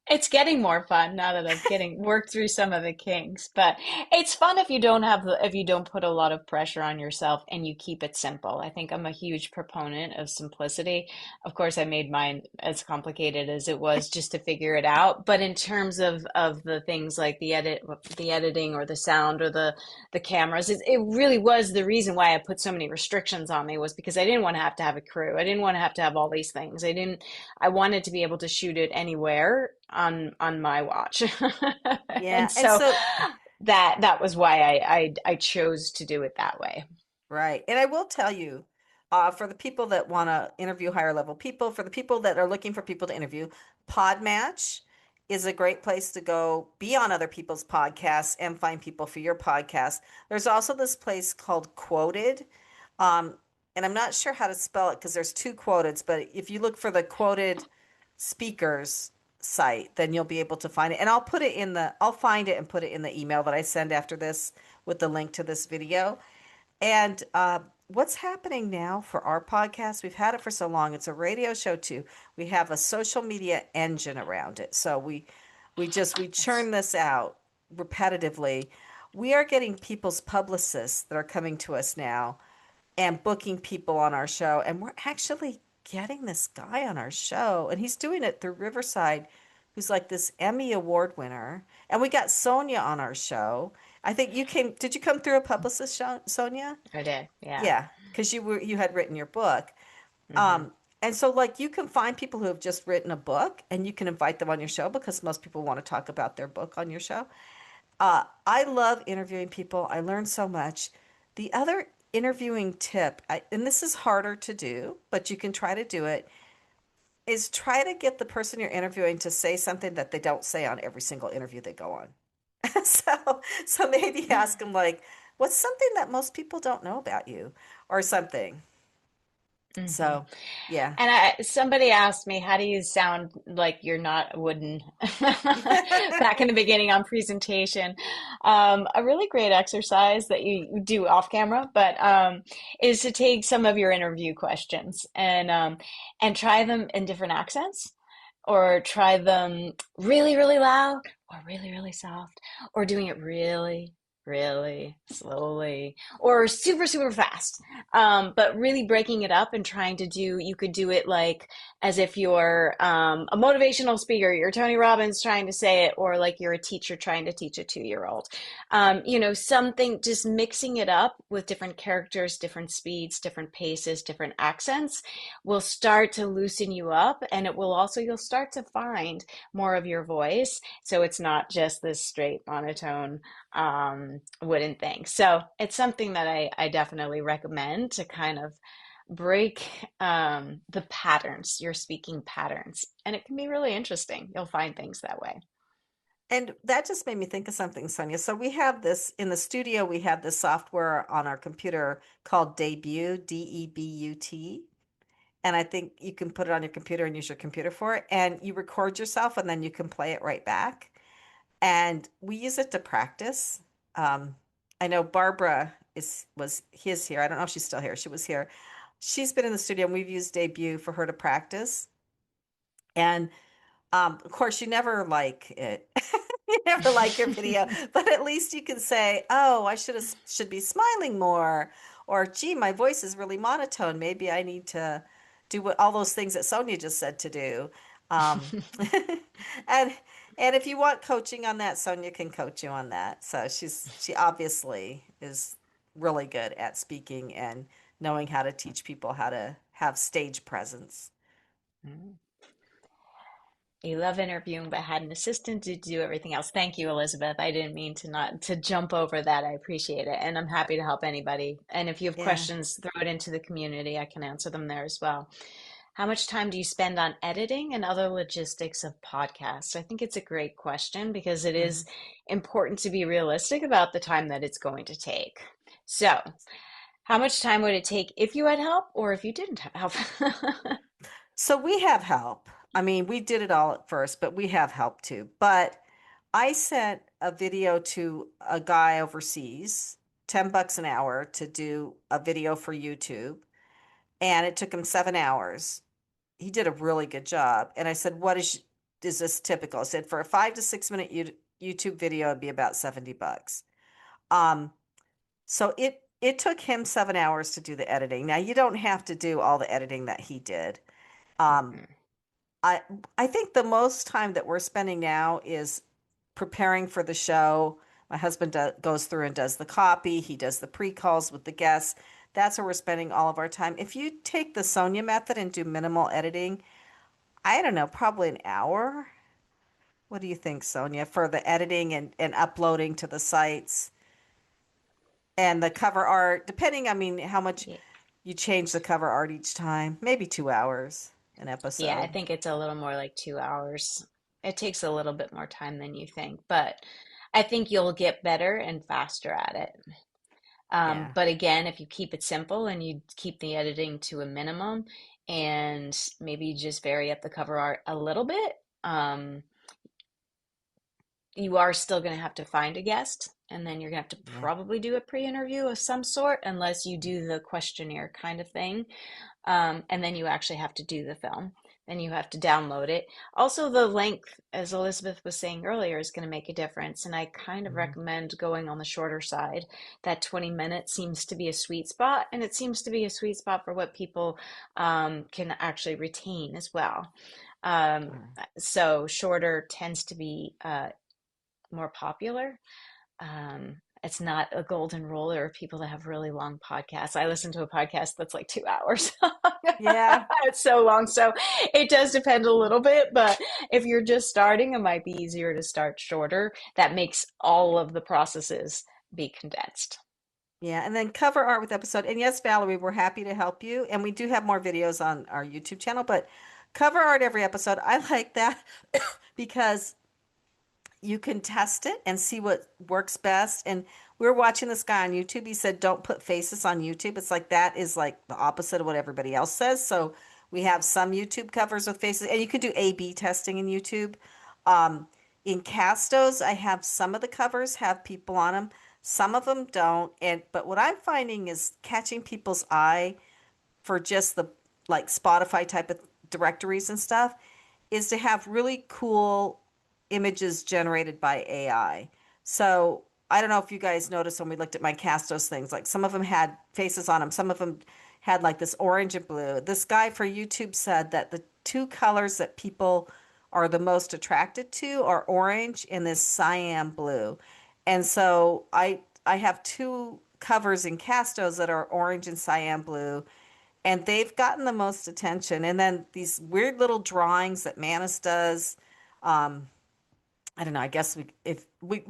It's getting more fun now that I've getting worked through some of the kinks, but it's fun if you don't if you don't put a lot of pressure on yourself and you keep it simple. I think I'm a huge proponent of simplicity. Of course, I made mine as complicated as it was just to figure it out. But in terms of the things like the editing or the sound or the cameras, it really was the reason why I put so many restrictions on me, was because I didn't want to have a crew. I didn't want to have all these things. I wanted to be able to shoot it anywhere on my watch. Yeah, And and so so that was why I chose to do it that way. right. And I will tell you, for the people that want to interview higher level people, for the people that are looking for people to interview, Podmatch is a great place to go be on other people's podcasts and find people for your podcast. There's also this place called Quoted. Um, and I'm not sure how to spell it because there's two quoteds, but if you look for the quoted speakers site, then you'll be able to find it. And I'll find it and put it in the email that I send after this with the link to this video. And what's happening now for our podcast? We've had it for so long. It's a radio show too. We have a social media engine around it. So we Yes. churn this out repetitively. We are getting people's publicists that are coming to us now and booking people on our show. And we're actually getting this guy on our show, and he's doing it through Riverside, who's like this Emmy Award winner. And we got Sonia on our show. I think did you come through a publicist show, Sonia? I did. Yeah. Yeah, because you had written your book. Hmm. Um, and so like you can find people who have just written a book and you can invite them on your show because most people want to talk about their book on your show. I love interviewing people. I learn so much. The other interviewing tip, and this is harder to do, but you can try to do it, is try to get the person you're interviewing to say something that they don't say on every single interview they go on. So maybe ask them like, what's something that most people don't know about you or something. Hmm. So, yeah. And somebody asked me, how do you sound like you're not wooden? Back in the beginning on presentation. A really great exercise that you do off camera, but is to take some of your interview questions and try them in different accents, or try them really, really loud, or really, really soft, or doing it really, really slowly, or super, super fast. But really breaking it up and trying to you could do it like as if you're a motivational speaker, you're Tony Robbins trying to say it, or like you're a teacher trying to teach a 2 year old. Something, just mixing it up with different characters, different speeds, different paces, different accents will start to loosen you up, and you'll start to find more of your voice, so it's not just this straight monotone wooden thing. So it's something that I definitely recommend to kind of break the patterns, your speaking patterns, and it can be really interesting. You'll find things that way. And that just made me think of something, Sonia. So we have this in the studio, we have this software on our computer called Debut, Debut. And I think you can put it on your computer and use your computer for it. And you record yourself and then you can play it right back. And we use it to practice. Um, I know Barbara was his here. I don't know if she's still here. She was here. She's been in the studio and we've used Debut for her to practice. And of course, you never like it. You never like your video, but at least you can say, "Oh, I should be smiling more," or "Gee, my voice is really monotone. Maybe I need to do what all those things that Sonia just said to do." Um, and and if you want coaching on that, Sonia can coach you on that. So she obviously is really good at speaking and knowing how to teach people how to have stage presence. Mm. You love interviewing, but had an assistant to do everything else. Thank you, Elizabeth. I didn't mean to not to jump over that. I appreciate it, and I'm happy to help anybody. And if you have Yeah. questions, throw it into the community. I can answer them there as well. How much time do you spend on editing and other logistics of podcasts? I think it's a great question because it is Mhm. important to be realistic about the time that it's going to take. So, how much time would it take if you had help or if you didn't have help? So we have help. I mean, we did it all at first, but we have help too. But I sent a video to a guy overseas, $10 an hour to do a video for YouTube, and it took him 7 hours. He did a really good job. And I said, is this typical? I said, for a 5 to 6 minute YouTube video, it'd be about $70. Um, so it took him 7 hours to do the editing. Now you don't have to do all the editing that he did. Um, Mhm. I I think the most time that we're spending now is preparing for the show. My husband goes through and does the copy. He does the pre-calls with the guests. That's where we're spending all of our time. If you take the Sonia method and do minimal editing, I don't know, probably an hour. What do you think, Sonia, for the editing and uploading to the sites and the cover art, depending, I mean, how much Yeah. you change the cover art each time, maybe 2 hours an Yeah, I episode. think it's a little more like 2 hours. It takes a little bit more time than you think, but I think you'll get better and faster at it. Yeah. But again, if you keep it simple and you keep the editing to a minimum and maybe just vary up the cover art a little bit, you are still going to have to find a guest. And then you're going to have to Yeah. probably do a pre-interview of some sort, unless you do the questionnaire kind of thing. And then you actually have to do the film. Then you have to download it. Also, the length, as Elizabeth was saying earlier, is going to make a difference. And I kind of Mhm. recommend going on the shorter side. That 20 minutes seems to be a sweet spot, and it seems to be a sweet spot for what people can actually retain as well. Um, Yeah. so shorter tends to be more popular. It's not a golden rule. There are people that have really long podcasts. I listen to a podcast that's like 2 hours. Yeah. It's so long. So it does depend a little bit, but if you're just starting, it might be easier to start shorter. That makes all of the processes be condensed. Yeah, and then cover art with episode. And yes, Valerie, we're happy to help you. And we do have more videos on our YouTube channel, but cover art every episode. I like that because you can test it and see what works best. And we were watching this guy on YouTube. He said, don't put faces on YouTube. It's like that is like the opposite of what everybody else says. So we have some YouTube covers with faces, and you can do A/B testing in YouTube. Um, in Castos, I have some of the covers have people on them, some of them don't. And but what I'm finding is catching people's eye for just the like Spotify type of directories and stuff is to have really cool images generated by AI. So I don't know if you guys noticed when we looked at my Castos things, like some of them had faces on them, some of them had like this orange and blue. This guy for YouTube said that the two colors that people are the most attracted to are orange and this cyan blue. And so I have two covers in Castos that are orange and cyan blue, and they've gotten the most attention. And then these weird little drawings that Manus does. Um, I don't know. I guess we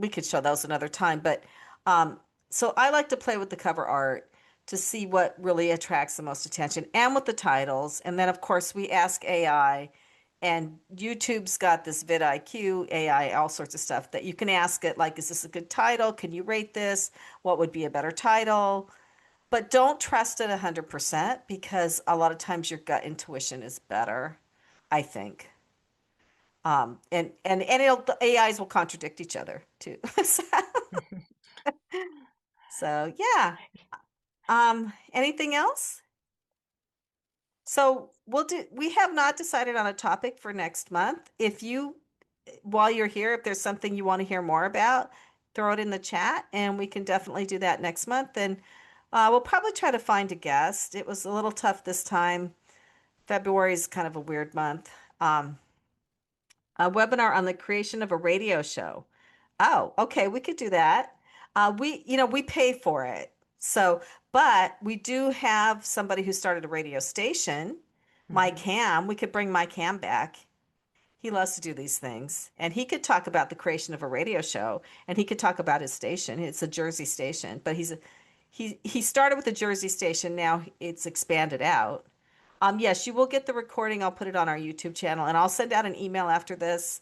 could show those another time. But um, so I like to play with the cover art to see what really attracts the most attention, and with the titles. And then of course we ask AI, and YouTube's got this vidIQ AI, all sorts of stuff that you can ask it. Like, is this a good title? Can you rate this? What would be a better title? But don't trust it 100% because a lot of times your gut intuition is better, I think. And the AIs will contradict each other too. So yeah. Anything else? So we have not decided on a topic for next month. If you, while you're here, if there's something you want to hear more about, throw it in the chat and we can definitely do that next month. And we'll probably try to find a guest. It was a little tough this time. February is kind of a weird month. Um, a webinar on the creation of a radio show. Oh, okay, we could do that. We pay for it. So, but we do have somebody who started a radio station, Mike Mhm. Ham. We could bring Mike Ham back. He loves to do these things, and he could talk about the creation of a radio show, and he could talk about his station. It's a Jersey station, but he started with a Jersey station. Now it's expanded out. Yes, you will get the recording. I'll put it on our YouTube channel, and I'll send out an email after this,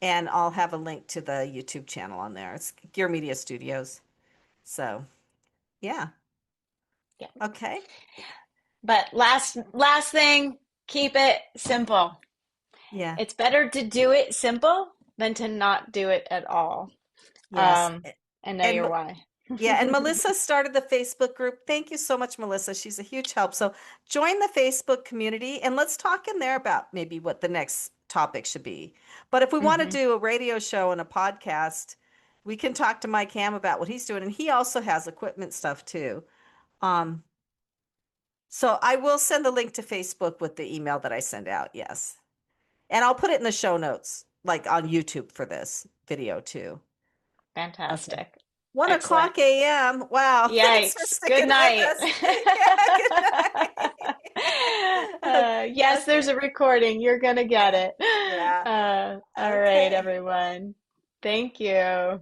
and I'll have a link to the YouTube channel on there. It's Gear Media Studios. So, yeah. Yeah. Okay. But last thing, keep it simple. Yeah. It's better to do it simple than to not do it at all. Yes. Um, and know And your why. yeah, and Melissa started the Facebook group. Thank you so much, Melissa. She's a huge help. So join the Facebook community and let's talk in there about maybe what the next topic should be. But if we want to Hmm. do a radio show and a podcast, we can talk to Mike Ham about what he's doing. And he also has equipment stuff too. Um, so I will send the link to Facebook with the email that I send out. Yes. And I'll put it in the show notes, like on YouTube for this video too. Okay. Fantastic. One Excellent. o'clock a.m. Wow. Thanks for Yikes. Good sticking with night. us. Yeah, good night. Yes, there's Okay. a recording. You're gonna get Yeah. it. Yeah. All right, Okay. everyone. Thank you.